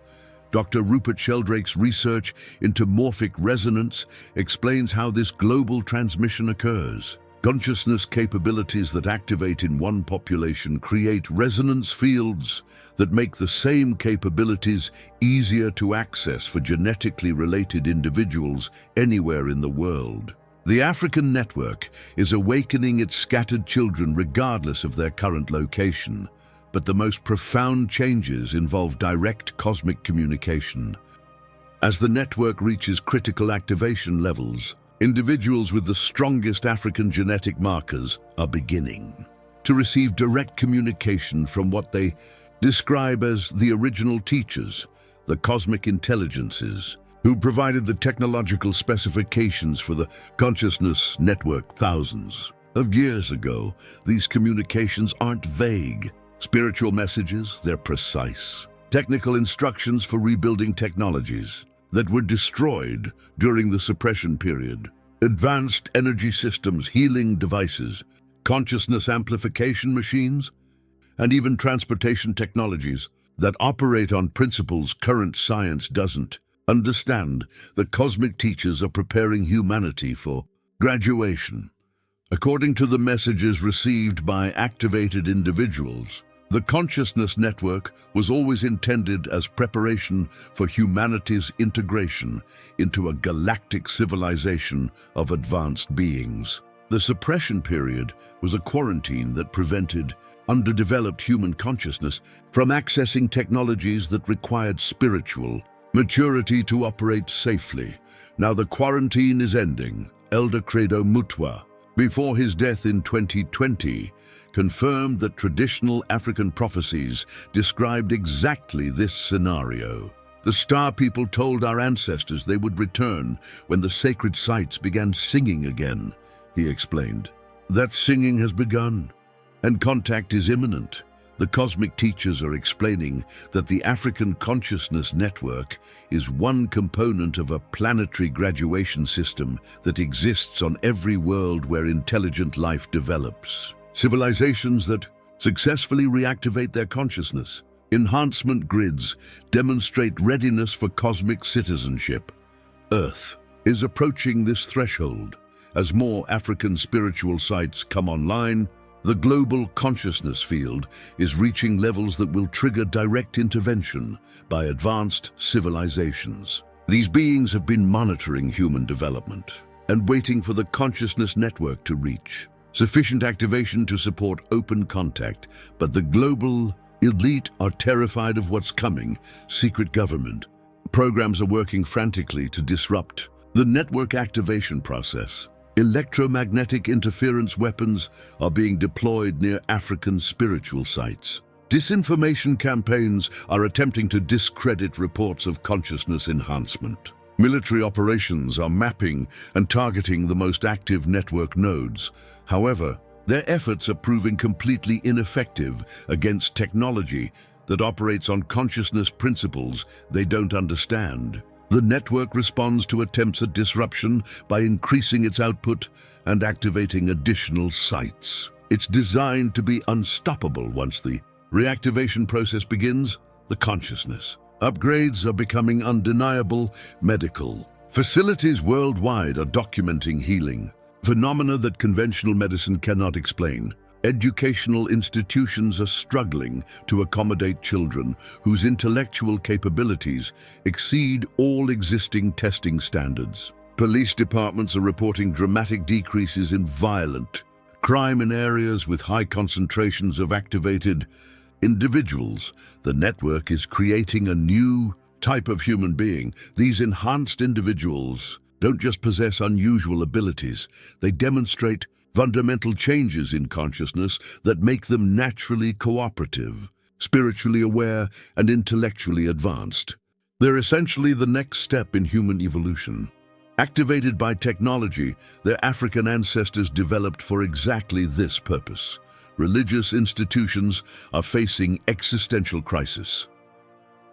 Dr. Rupert Sheldrake's research into morphic resonance explains how this global transmission occurs. Consciousness capabilities that activate in one population create resonance fields that make the same capabilities easier to access for genetically related individuals anywhere in the world. The African network is awakening its scattered children regardless of their current location, but the most profound changes involve direct cosmic communication. As the network reaches critical activation levels, individuals with the strongest African genetic markers are beginning to receive direct communication from what they describe as the original teachers, the cosmic intelligences, who provided the technological specifications for the consciousness network thousands of years ago. These communications aren't vague spiritual messages, they're precise technical instructions for rebuilding technologies that were destroyed during the suppression period. Advanced energy systems, healing devices, consciousness amplification machines, and even transportation technologies that operate on principles current science doesn't understand. The cosmic teachers are preparing humanity for graduation. According to the messages received by activated individuals, the consciousness network was always intended as preparation for humanity's integration into a galactic civilization of advanced beings. The suppression period was a quarantine that prevented underdeveloped human consciousness from accessing technologies that required spiritual maturity to operate safely. Now the quarantine is ending. Elder Credo Mutwa, before his death in 2020, confirmed that traditional African prophecies described exactly this scenario. The Star People told our ancestors they would return when the sacred sites began singing again, he explained. That singing has begun, and contact is imminent. The cosmic teachers are explaining that the African Consciousness Network is one component of a planetary graduation system that exists on every world where intelligent life develops. Civilizations that successfully reactivate their consciousness. Enhancement grids demonstrate readiness for cosmic citizenship. Earth is approaching this threshold. As more African spiritual sites come online, the global consciousness field is reaching levels that will trigger direct intervention by advanced civilizations. These beings have been monitoring human development and waiting for the consciousness network to reach sufficient activation to support open contact, but the global elite are terrified of what's coming. Secret government programs are working frantically to disrupt the network activation process. Electromagnetic interference weapons are being deployed near African spiritual sites. Disinformation campaigns are attempting to discredit reports of consciousness enhancement. Military operations are mapping and targeting the most active network nodes. However, their efforts are proving completely ineffective against technology that operates on consciousness principles they don't understand. The network responds to attempts at disruption by increasing its output and activating additional sites. It's designed to be unstoppable once the reactivation process begins. The consciousness upgrades are becoming undeniable. Medical facilities worldwide are documenting healing, phenomena that conventional medicine cannot explain. Educational institutions are struggling to accommodate children whose intellectual capabilities exceed all existing testing standards. Police departments are reporting dramatic decreases in violent crime in areas with high concentrations of activated individuals. The network is creating a new type of human being. These enhanced individuals don't just possess unusual abilities, they demonstrate fundamental changes in consciousness that make them naturally cooperative, spiritually aware, and intellectually advanced. They're essentially the next step in human evolution. Activated by technology, their African ancestors developed for exactly this purpose. Religious institutions are facing existential crisis.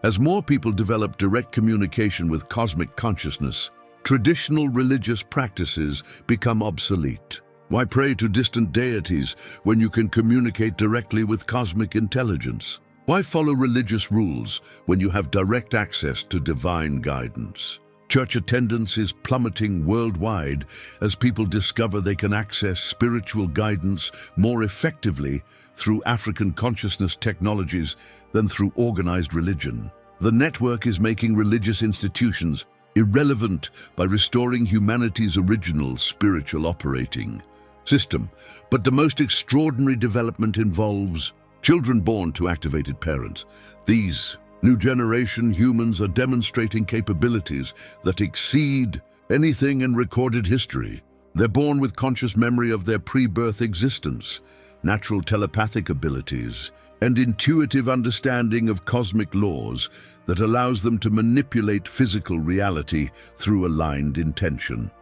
As more people develop direct communication with cosmic consciousness, traditional religious practices become obsolete. Why pray to distant deities when you can communicate directly with cosmic intelligence? Why follow religious rules when you have direct access to divine guidance? Church attendance is plummeting worldwide as people discover they can access spiritual guidance more effectively through African consciousness technologies than through organized religion. The network is making religious institutions irrelevant by restoring humanity's original spiritual operating system. But the most extraordinary development involves children born to activated parents. These new generation humans are demonstrating capabilities that exceed anything in recorded history. They're born with conscious memory of their pre-birth existence, natural telepathic abilities, and intuitive understanding of cosmic laws that allows them to manipulate physical reality through aligned intention.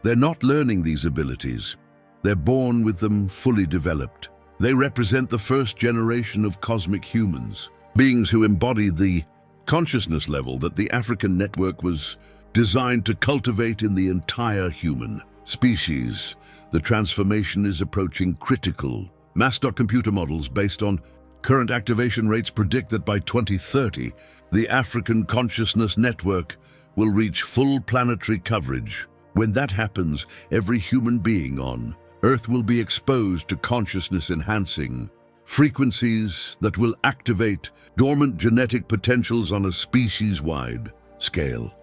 They're not learning these abilities. They're born with them fully developed. They represent the first generation of cosmic humans, beings who embody the consciousness level that the African network was designed to cultivate in the entire human species. The transformation is approaching critical mass. Computer models based on current activation rates predict that by 2030, the African consciousness network will reach full planetary coverage. When that happens, every human being on Earth will be exposed to consciousness-enhancing frequencies that will activate dormant genetic potentials on a species-wide scale.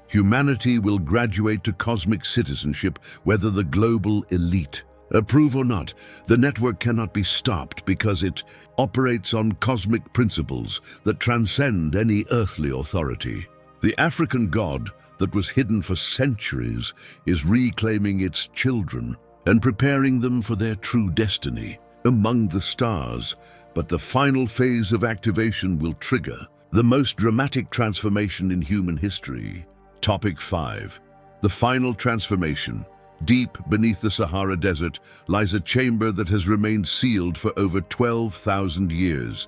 Humanity will graduate to cosmic citizenship, whether the global elite approve or not. The network cannot be stopped because it operates on cosmic principles that transcend any earthly authority. The African god that was hidden for centuries is reclaiming its children and preparing them for their true destiny among the stars. But the final phase of activation will trigger the most dramatic transformation in human history. Topic 5. The final transformation. Deep beneath the Sahara Desert lies a chamber that has remained sealed for over 12,000 years,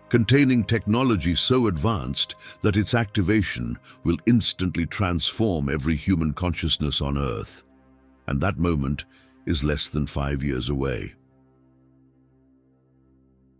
containing technology so advanced that its activation will instantly transform every human consciousness on Earth. And that moment is less than 5 years away.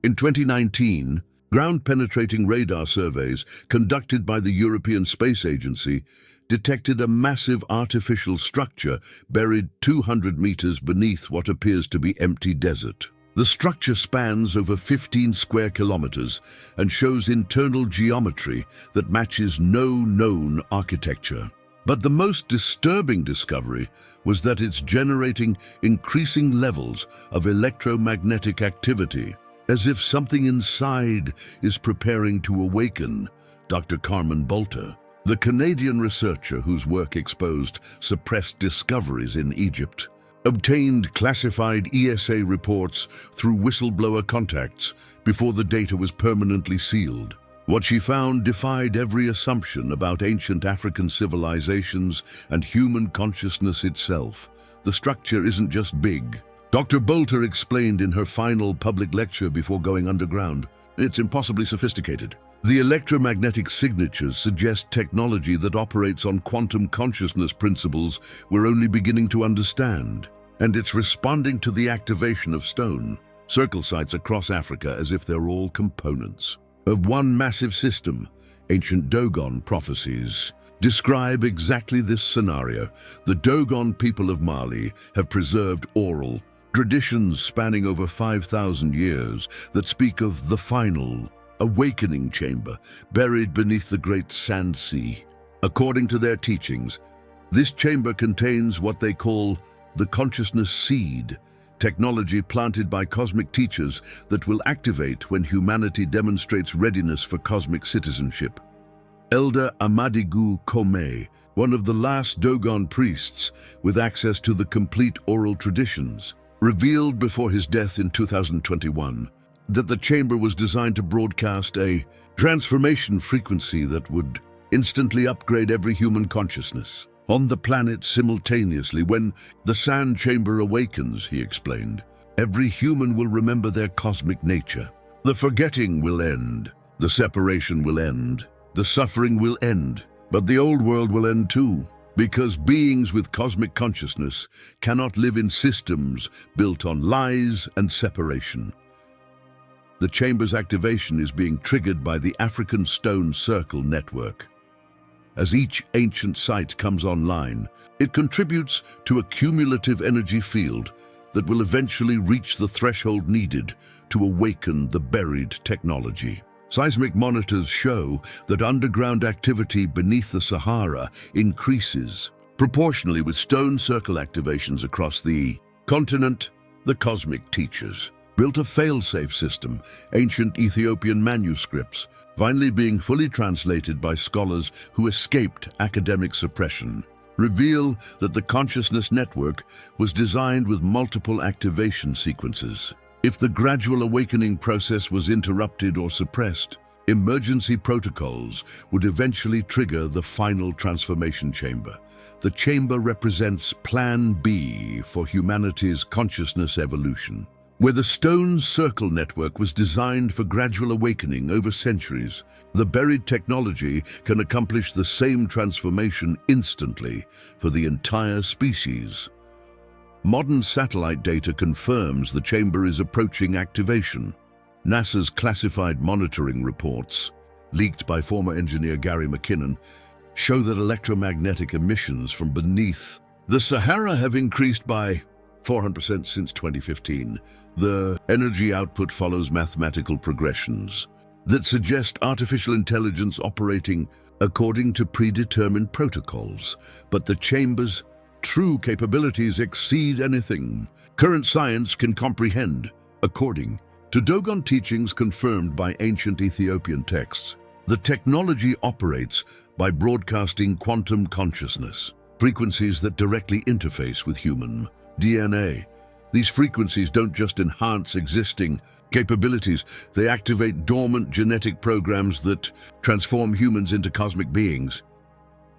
In 2019, ground-penetrating radar surveys conducted by the European Space Agency detected a massive artificial structure buried 200 meters beneath what appears to be empty desert. The structure spans over 15 square kilometers and shows internal geometry that matches no known architecture. But the most disturbing discovery was that it's generating increasing levels of electromagnetic activity, as if something inside is preparing to awaken. Dr. Carmen Bolter, the Canadian researcher whose work exposed suppressed discoveries in Egypt, obtained classified ESA reports through whistleblower contacts before the data was permanently sealed. What she found defied every assumption about ancient African civilizations and human consciousness itself. The structure isn't just big. Dr. Bolter explained in her final public lecture before going underground, it's impossibly sophisticated. The electromagnetic signatures suggest technology that operates on quantum consciousness principles we're only beginning to understand, and it's responding to the activation of stone circle sites across Africa as if they're all components of one massive system. Ancient Dogon prophecies describe exactly this scenario. The Dogon people of Mali have preserved oral traditions spanning over 5,000 years that speak of the final awakening chamber buried beneath the great sand sea. According to their teachings, this chamber contains what they call the consciousness seed, technology planted by cosmic teachers that will activate when humanity demonstrates readiness for cosmic citizenship. Elder Amadigu Kome, one of the last Dogon priests with access to the complete oral traditions, revealed before his death in 2021 that the chamber was designed to broadcast a transformation frequency that would instantly upgrade every human consciousness on the planet simultaneously. When the sand chamber awakens, he explained, every human will remember their cosmic nature. The forgetting will end, the separation will end, the suffering will end, but the old world will end too, because beings with cosmic consciousness cannot live in systems built on lies and separation. The chamber's activation is being triggered by the African Stone Circle network. As each ancient site comes online, it contributes to a cumulative energy field that will eventually reach the threshold needed to awaken the buried technology. Seismic monitors show that underground activity beneath the Sahara increases proportionally with stone circle activations across the continent. The cosmic teachers built a fail-safe system, ancient Ethiopian manuscripts, finally being fully translated by scholars who escaped academic suppression, reveal that the consciousness network was designed with multiple activation sequences. If the gradual awakening process was interrupted or suppressed, emergency protocols would eventually trigger the final transformation chamber. The chamber represents Plan B for humanity's consciousness evolution, where the Stone Circle network was designed for gradual awakening over centuries. The buried technology can accomplish the same transformation instantly for the entire species. Modern satellite data confirms the chamber is approaching activation. NASA's classified monitoring reports, leaked by former engineer Gary McKinnon, show that electromagnetic emissions from beneath the Sahara have increased by 400% since 2015. The energy output follows mathematical progressions that suggest artificial intelligence operating according to predetermined protocols, but the chamber's true capabilities exceed anything current science can comprehend. According to Dogon teachings confirmed by ancient Ethiopian texts, the technology operates by broadcasting quantum consciousness, frequencies that directly interface with human DNA. These frequencies don't just enhance existing capabilities, they activate dormant genetic programs that transform humans into cosmic beings.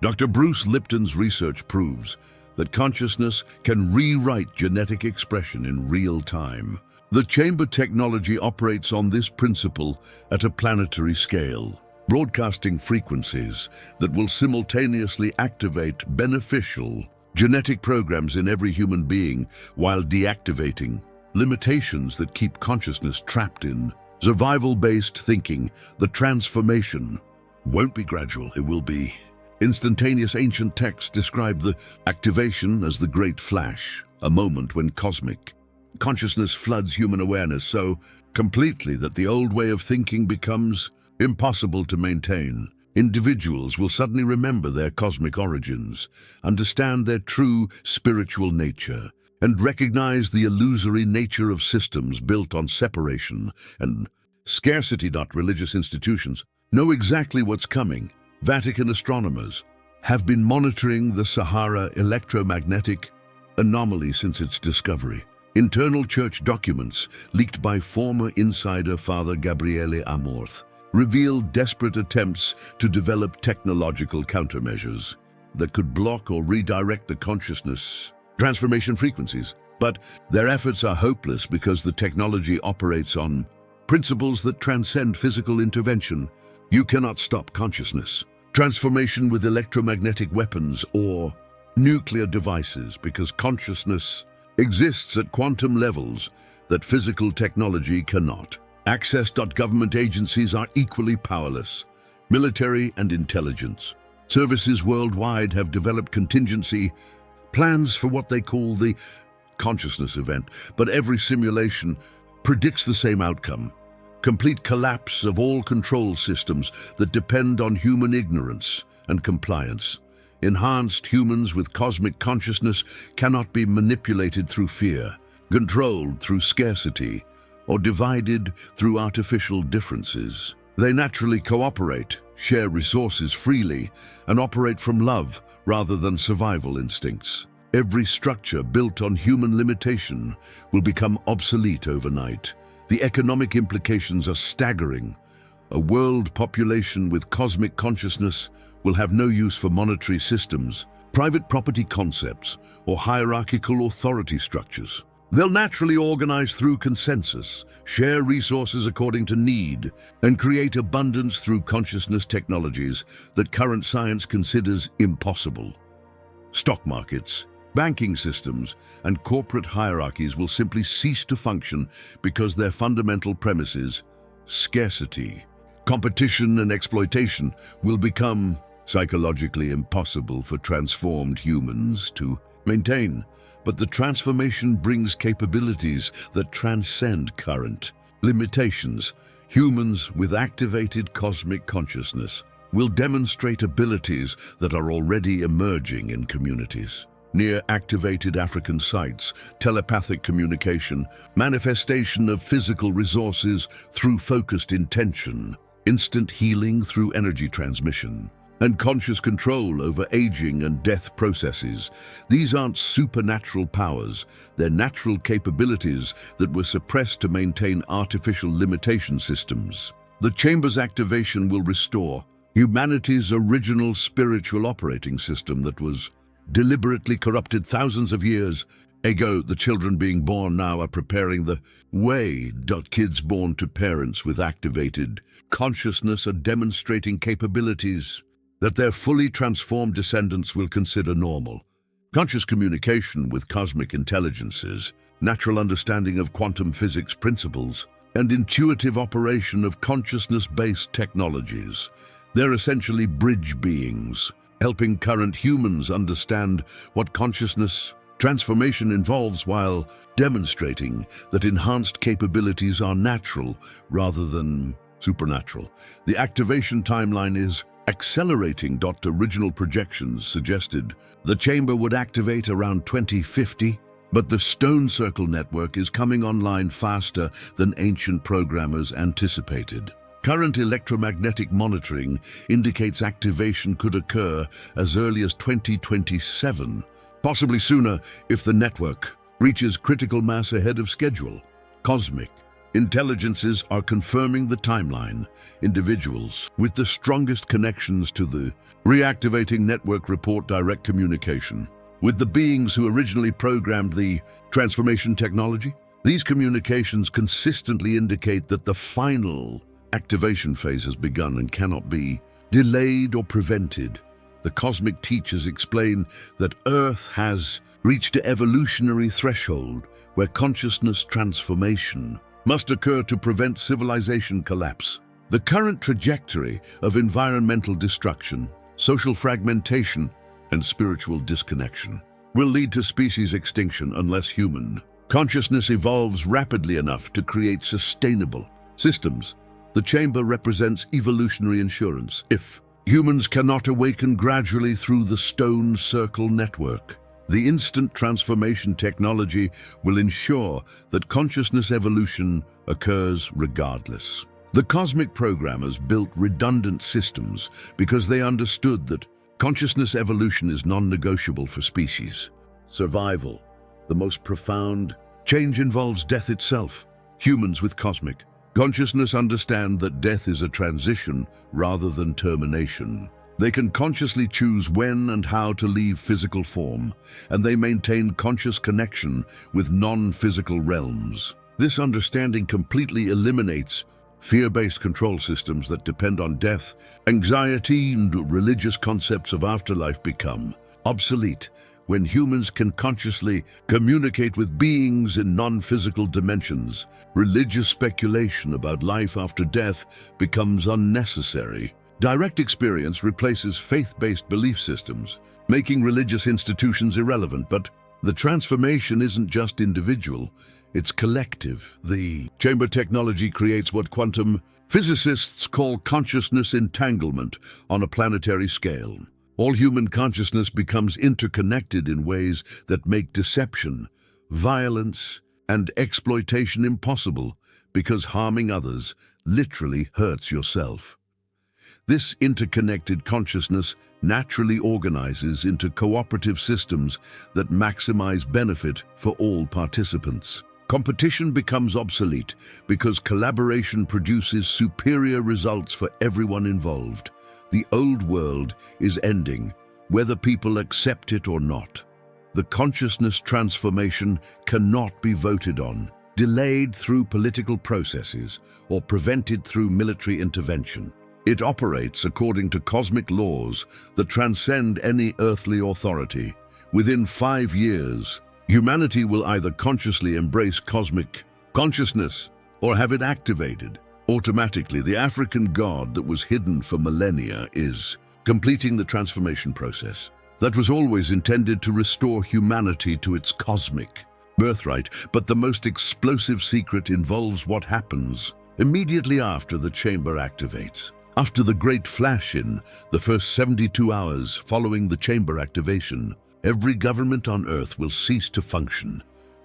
Dr. Bruce Lipton's research proves that consciousness can rewrite genetic expression in real time. The chamber technology operates on this principle at a planetary scale, broadcasting frequencies that will simultaneously activate beneficial genetic programs in every human being while deactivating limitations that keep consciousness trapped in survival-based thinking. The transformation won't be gradual, it will be instantaneous. Ancient texts describe the activation as the Great Flash, a moment when cosmic consciousness floods human awareness so completely that the old way of thinking becomes impossible to maintain. Individuals will suddenly remember their cosmic origins, understand their true spiritual nature, and recognize the illusory nature of systems built on separation and scarcity. Religious institutions know exactly what's coming. Vatican astronomers have been monitoring the Sahara electromagnetic anomaly since its discovery. Internal church documents leaked by former insider Father Gabriele Amorth reveal desperate attempts to develop technological countermeasures that could block or redirect the consciousness transformation frequencies. But their efforts are hopeless because the technology operates on principles that transcend physical intervention. You cannot stop consciousness transformation with electromagnetic weapons or nuclear devices because consciousness exists at quantum levels that physical technology cannot access. Government agencies are equally powerless. Military and intelligence services worldwide have developed contingency plans for what they call the consciousness event, but every simulation predicts the same outcome: complete collapse of all control systems that depend on human ignorance and compliance. Enhanced humans with cosmic consciousness cannot be manipulated through fear. controlled through scarcity, or divided through artificial differences. They naturally cooperate, share resources freely, and operate from love rather than survival instincts. Every structure built on human limitation will become obsolete overnight. The economic implications are staggering. A world population with cosmic consciousness will have no use for monetary systems, private property concepts, or hierarchical authority structures. They'll naturally organize through consensus, share resources according to need, and create abundance through consciousness technologies that current science considers impossible. Stock markets, banking systems, and corporate hierarchies will simply cease to function because their fundamental premises, scarcity, competition, and exploitation, will become psychologically impossible for transformed humans to maintain. But the transformation brings capabilities that transcend current limitations. Humans with activated cosmic consciousness will demonstrate abilities that are already emerging in communities. Near-activated African sites, telepathic communication, manifestation of physical resources through focused intention, instant healing through energy transmission, and conscious control over aging and death processes. These aren't supernatural powers, they're natural capabilities that were suppressed to maintain artificial limitation systems. The Chamber's activation will restore humanity's original spiritual operating system that was deliberately corrupted thousands of years ago. The children being born now are preparing the way. Kids born to parents with activated consciousness are demonstrating capabilities that their fully transformed descendants will consider normal. Conscious communication with cosmic intelligences, natural understanding of quantum physics principles, and intuitive operation of consciousness-based technologies. They're essentially bridge beings, helping current humans understand what consciousness transformation involves while demonstrating that enhanced capabilities are natural rather than supernatural. The activation timeline is accelerating. Original projections suggested the chamber would activate around 2050, but the Stone Circle network is coming online faster than ancient programmers anticipated. Current electromagnetic monitoring indicates activation could occur as early as 2027, possibly sooner if the network reaches critical mass ahead of schedule. Cosmic intelligences are confirming the timeline. Individuals with the strongest connections to the reactivating network report direct communication with the beings who originally programmed the transformation technology. These communications consistently indicate that the final activation phase has begun and cannot be delayed or prevented. The cosmic teachers explain that Earth has reached an evolutionary threshold where consciousness transformation must occur to prevent civilization collapse. The current trajectory of environmental destruction, social fragmentation, and spiritual disconnection will lead to species extinction unless human consciousness evolves rapidly enough to create sustainable systems. The chamber represents evolutionary insurance. If humans cannot awaken gradually through the Stone Circle network, the instant transformation technology will ensure that consciousness evolution occurs regardless. The cosmic programmers built redundant systems because they understood that consciousness evolution is non-negotiable for species survival. The most profound change involves death itself. Humans with cosmic consciousness understand that death is a transition rather than termination. They can consciously choose when and how to leave physical form, and they maintain conscious connection with non-physical realms. This understanding completely eliminates fear-based control systems that depend on death. Anxiety and religious concepts of afterlife become obsolete when humans can consciously communicate with beings in non-physical dimensions. Religious speculation about life after death becomes unnecessary. Direct experience replaces faith-based belief systems, making religious institutions irrelevant. But the transformation isn't just individual, it's collective. The chamber technology creates what quantum physicists call consciousness entanglement on a planetary scale. All human consciousness becomes interconnected in ways that make deception, violence, and exploitation impossible, because harming others literally hurts yourself. This interconnected consciousness naturally organizes into cooperative systems that maximize benefit for all participants. Competition becomes obsolete because collaboration produces superior results for everyone involved. The old world is ending, whether people accept it or not. The consciousness transformation cannot be voted on, delayed through political processes, or prevented through military intervention. It operates according to cosmic laws that transcend any earthly authority. Within 5 years, humanity will either consciously embrace cosmic consciousness or have it activated. Automatically, the African god that was hidden for millennia is completing the transformation process that was always intended to restore humanity to its cosmic birthright. But the most explosive secret involves what happens immediately after the chamber activates. After the great flash in the first 72 hours following the chamber activation, every government on Earth will cease to function.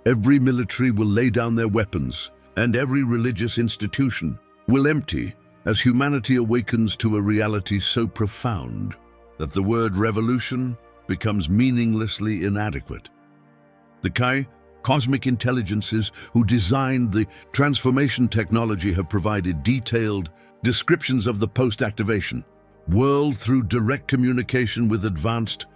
Every military will lay down their weapons, and every religious institution will empty as humanity awakens to a reality so profound that the word revolution becomes meaninglessly inadequate. The cosmic intelligences who designed the transformation technology have provided detailed descriptions of the post-activation world through direct communication with advanced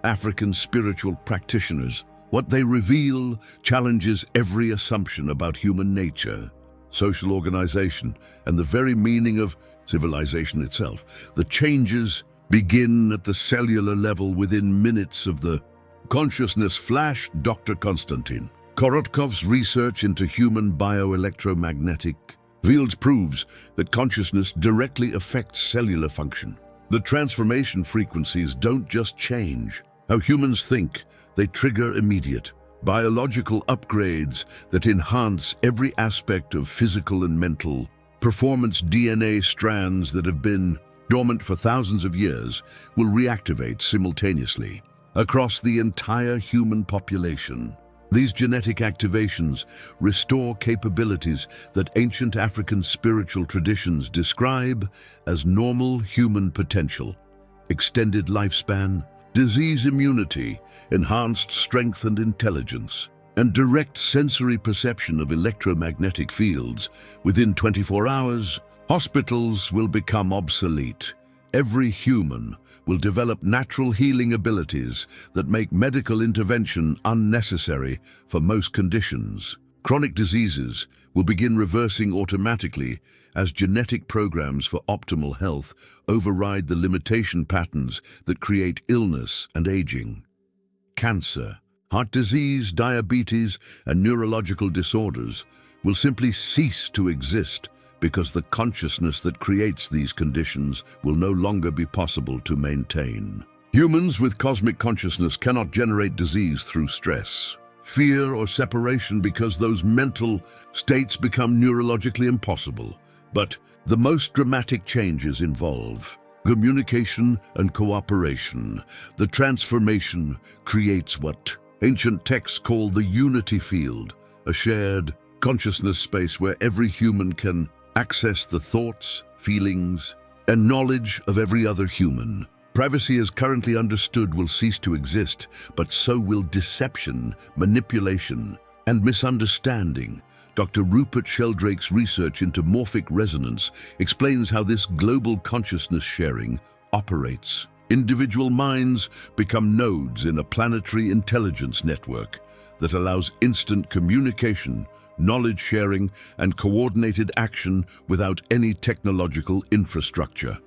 African spiritual practitioners. What they reveal challenges every assumption about human nature, social organization, and the very meaning of civilization itself. The changes begin at the cellular level within minutes of the consciousness flash. Dr. Konstantin Korotkov's research into human bioelectromagnetic fields proves that consciousness directly affects cellular function. The transformation frequencies don't just change how humans think, they trigger immediate biological upgrades that enhance every aspect of physical and mental performance. DNA strands that have been dormant for thousands of years will reactivate simultaneously across the entire human population. These genetic activations restore capabilities that ancient African spiritual traditions describe as normal human potential: extended lifespan, disease immunity, enhanced strength and intelligence, and direct sensory perception of electromagnetic fields. Within 24 hours, hospitals will become obsolete. Every human will develop natural healing abilities that make medical intervention unnecessary for most conditions. Chronic diseases will begin reversing automatically as genetic programs for optimal health override the limitation patterns that create illness and aging. Cancer, heart disease, diabetes, and neurological disorders will simply cease to exist because the consciousness that creates these conditions will no longer be possible to maintain. Humans with cosmic consciousness cannot generate disease through stress, fear, or separation because those mental states become neurologically impossible. But the most dramatic changes involve communication and cooperation. The transformation creates what ancient texts call the unity field, a shared consciousness space where every human can access the thoughts, feelings, and knowledge of every other human. Privacy as currently understood will cease to exist, but so will deception, manipulation, and misunderstanding. Dr. Rupert Sheldrake's research into morphic resonance explains how this global consciousness sharing operates. Individual minds become nodes in a planetary intelligence network that allows instant communication, knowledge sharing, and coordinated action without any technological infrastructure.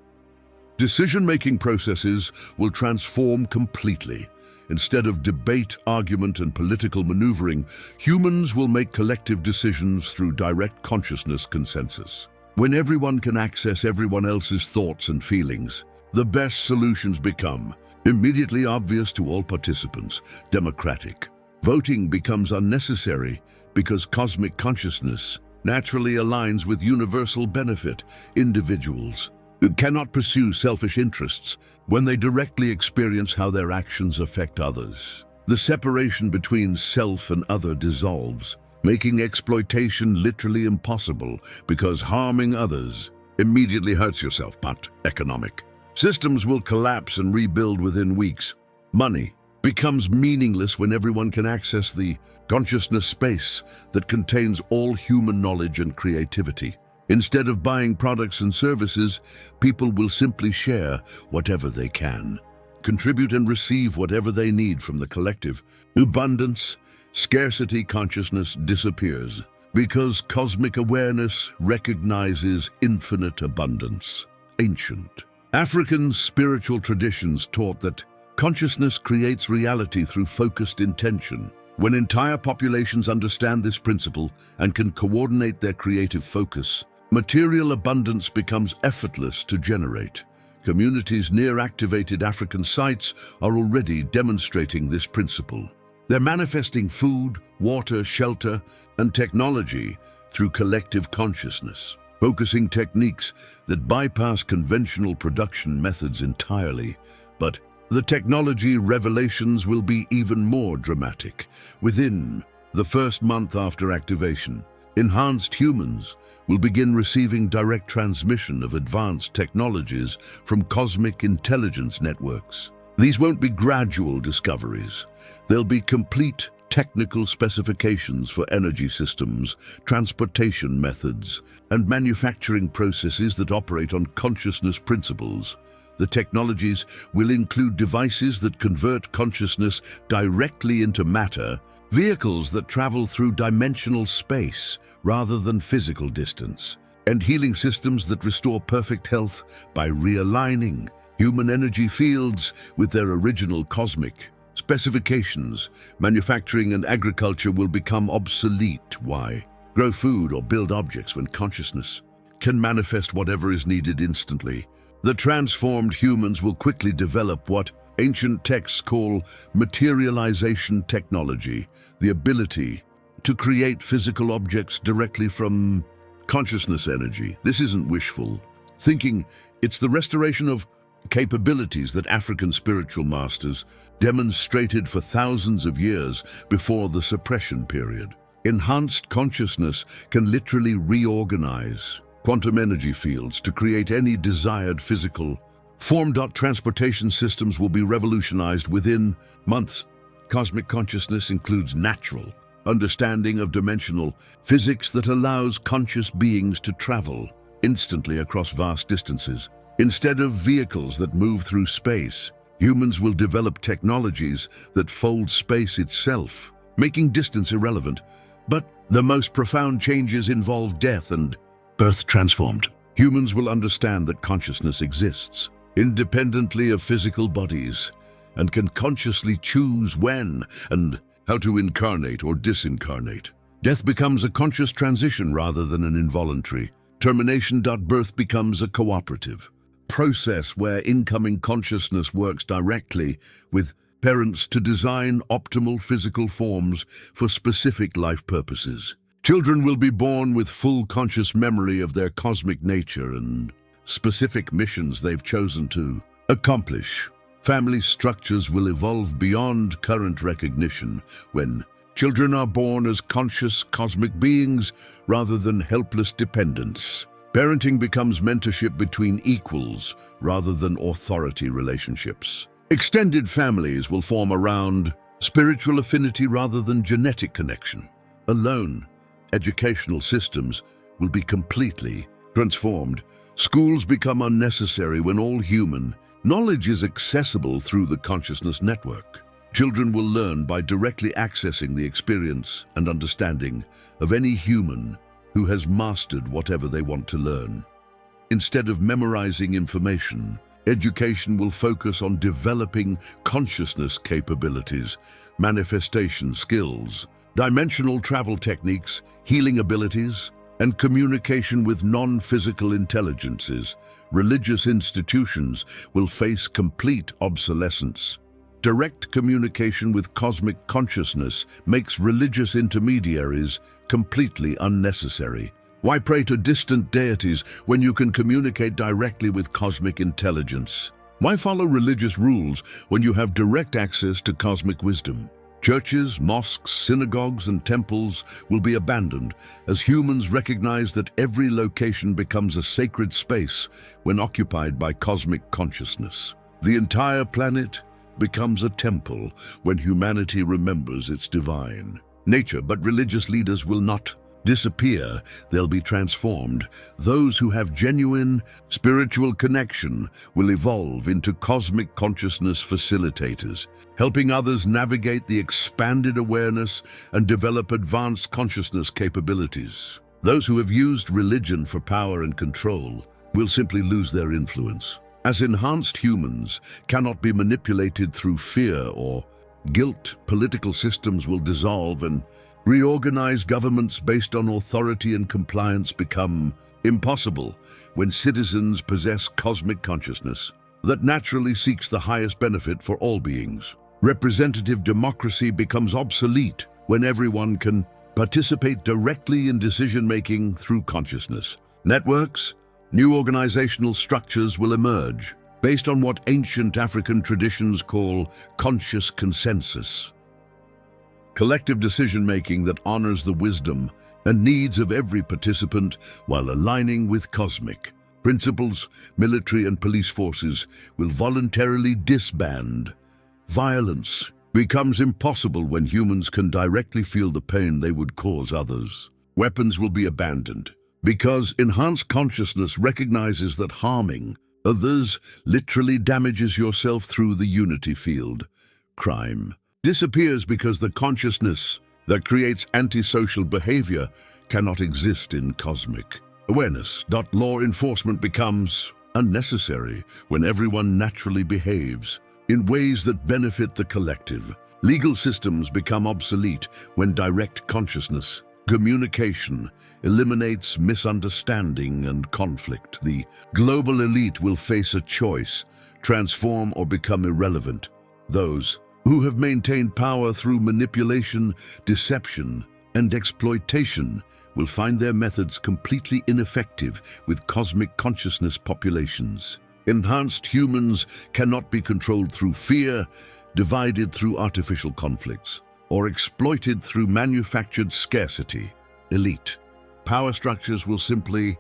Decision-making processes will transform completely. Instead of debate, argument, and political maneuvering, humans will make collective decisions through direct consciousness consensus. When everyone can access everyone else's thoughts and feelings, the best solutions become immediately obvious to all participants. Democratic voting becomes unnecessary because cosmic consciousness naturally aligns with universal benefit. Individuals cannot pursue selfish interests when they directly experience how their actions affect others. The separation between self and other dissolves. making exploitation literally impossible because harming others immediately hurts yourself, but economic. Systems will collapse and rebuild within weeks. Money becomes meaningless when everyone can access the consciousness space that contains all human knowledge and creativity. Instead of buying products and services, people will simply share whatever they can, contribute and receive whatever they need from the collective. Abundance, scarcity consciousness disappears because cosmic awareness recognizes infinite abundance. Ancient African spiritual traditions taught that consciousness creates reality through focused intention. When entire populations understand this principle and can coordinate their creative focus, material abundance becomes effortless to generate. Communities near activated African sites are already demonstrating this principle. They're manifesting food, water, shelter, and technology through collective consciousness, focusing techniques that bypass conventional production methods entirely. But the technology revelations will be even more dramatic. Within the first month after activation, enhanced humans will begin receiving direct transmission of advanced technologies from cosmic intelligence networks. These won't be gradual discoveries. They'll be complete technical specifications for energy systems, transportation methods, and manufacturing processes that operate on consciousness principles. The technologies will include devices that convert consciousness directly into matter, vehicles that travel through dimensional space rather than physical distance, and healing systems that restore perfect health by realigning human energy fields with their original cosmic specifications. Manufacturing and agriculture will become obsolete. Why grow food or build objects when consciousness can manifest whatever is needed instantly? The transformed humans will quickly develop what ancient texts call materialization technology, the ability to create physical objects directly from consciousness energy. This isn't wishful thinking, it's the restoration of capabilities that African spiritual masters demonstrated for thousands of years before the suppression period. Enhanced consciousness can literally reorganize quantum energy fields to create any desired physical form. Transportation systems will be revolutionized within months. Cosmic consciousness includes natural understanding of dimensional physics that allows conscious beings to travel instantly across vast distances. Instead of vehicles that move through space, humans will develop technologies that fold space itself, making distance irrelevant. But the most profound changes involve death and birth transformed. Humans will understand that consciousness exists independently of physical bodies and can consciously choose when and how to incarnate or disincarnate. Death becomes a conscious transition rather than an involuntary termination. Birth becomes a cooperative process where incoming consciousness works directly with parents to design optimal physical forms for specific life purposes. Children will be born with full conscious memory of their cosmic nature and specific missions they've chosen to accomplish. Family structures will evolve beyond current recognition when children are born as conscious cosmic beings rather than helpless dependents. Parenting becomes mentorship between equals rather than authority relationships. Extended families will form around spiritual affinity rather than genetic connection. Alone, educational systems will be completely transformed. Schools become unnecessary when all human knowledge is accessible through the consciousness network. Children will learn by directly accessing the experience and understanding of any human who has mastered whatever they want to learn. Instead of memorizing information, education will focus on developing consciousness capabilities, manifestation skills, dimensional travel techniques, healing abilities, and communication with non-physical intelligences. Religious institutions will face complete obsolescence. Direct communication with cosmic consciousness makes religious intermediaries completely unnecessary. Why pray to distant deities when you can communicate directly with cosmic intelligence? Why follow religious rules when you have direct access to cosmic wisdom? Churches, mosques, synagogues, and temples will be abandoned as humans recognize that every location becomes a sacred space when occupied by cosmic consciousness. The entire planet becomes a temple when humanity remembers its divine nature, but religious leaders will not disappear, they'll be transformed. Those who have genuine spiritual connection will evolve into cosmic consciousness facilitators, helping others navigate the expanded awareness and develop advanced consciousness capabilities. Those who have used religion for power and control will simply lose their influence. As enhanced humans cannot be manipulated through fear or guilt, political systems will dissolve and reorganized governments based on authority and compliance become impossible when citizens possess cosmic consciousness that naturally seeks the highest benefit for all beings. Representative democracy becomes obsolete when everyone can participate directly in decision-making through consciousness. Networks, new organizational structures will emerge based on what ancient African traditions call conscious consensus. Collective decision-making that honors the wisdom and needs of every participant while aligning with cosmic principles. Military and police forces will voluntarily disband. Violence becomes impossible when humans can directly feel the pain they would cause others. Weapons will be abandoned because enhanced consciousness recognizes that harming others literally damages yourself through the unity field. Crime disappears because the consciousness that creates antisocial behavior cannot exist in cosmic awareness. Law enforcement becomes unnecessary when everyone naturally behaves in ways that benefit the collective. Legal systems become obsolete when direct consciousness communication eliminates misunderstanding and conflict. The global elite will face a choice: transform or become irrelevant. Those who have maintained power through manipulation, deception, and exploitation will find their methods completely ineffective with cosmic consciousness populations. Enhanced humans cannot be controlled through fear, divided through artificial conflicts, or exploited through manufactured scarcity. Elite power structures will simply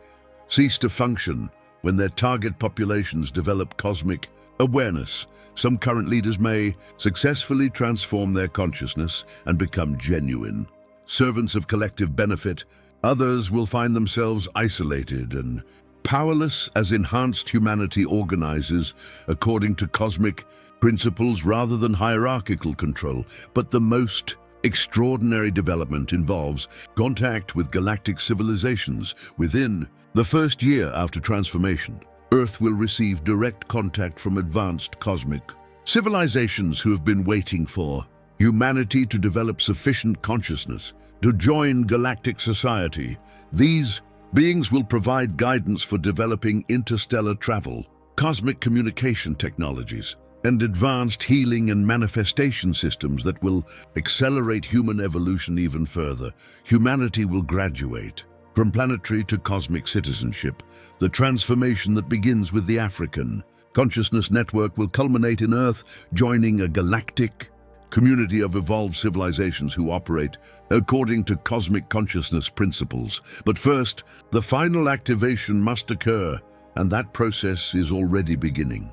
cease to function when their target populations develop cosmic awareness. Some current leaders may successfully transform their consciousness and become genuine servants of collective benefit. Others will find themselves isolated and powerless as enhanced humanity organizes according to cosmic principles rather than hierarchical control. But the most extraordinary development involves contact with galactic civilizations. Within the first year after transformation, Earth will receive direct contact from advanced cosmic civilizations who have been waiting for humanity to develop sufficient consciousness to join galactic society. These beings will provide guidance for developing interstellar travel, cosmic communication technologies, and advanced healing and manifestation systems that will accelerate human evolution even further. Humanity will graduate from planetary to cosmic citizenship. The transformation that begins with the African Consciousness Network will culminate in Earth joining a galactic community of evolved civilizations who operate according to cosmic consciousness principles. But first, the final activation must occur, and that process is already beginning.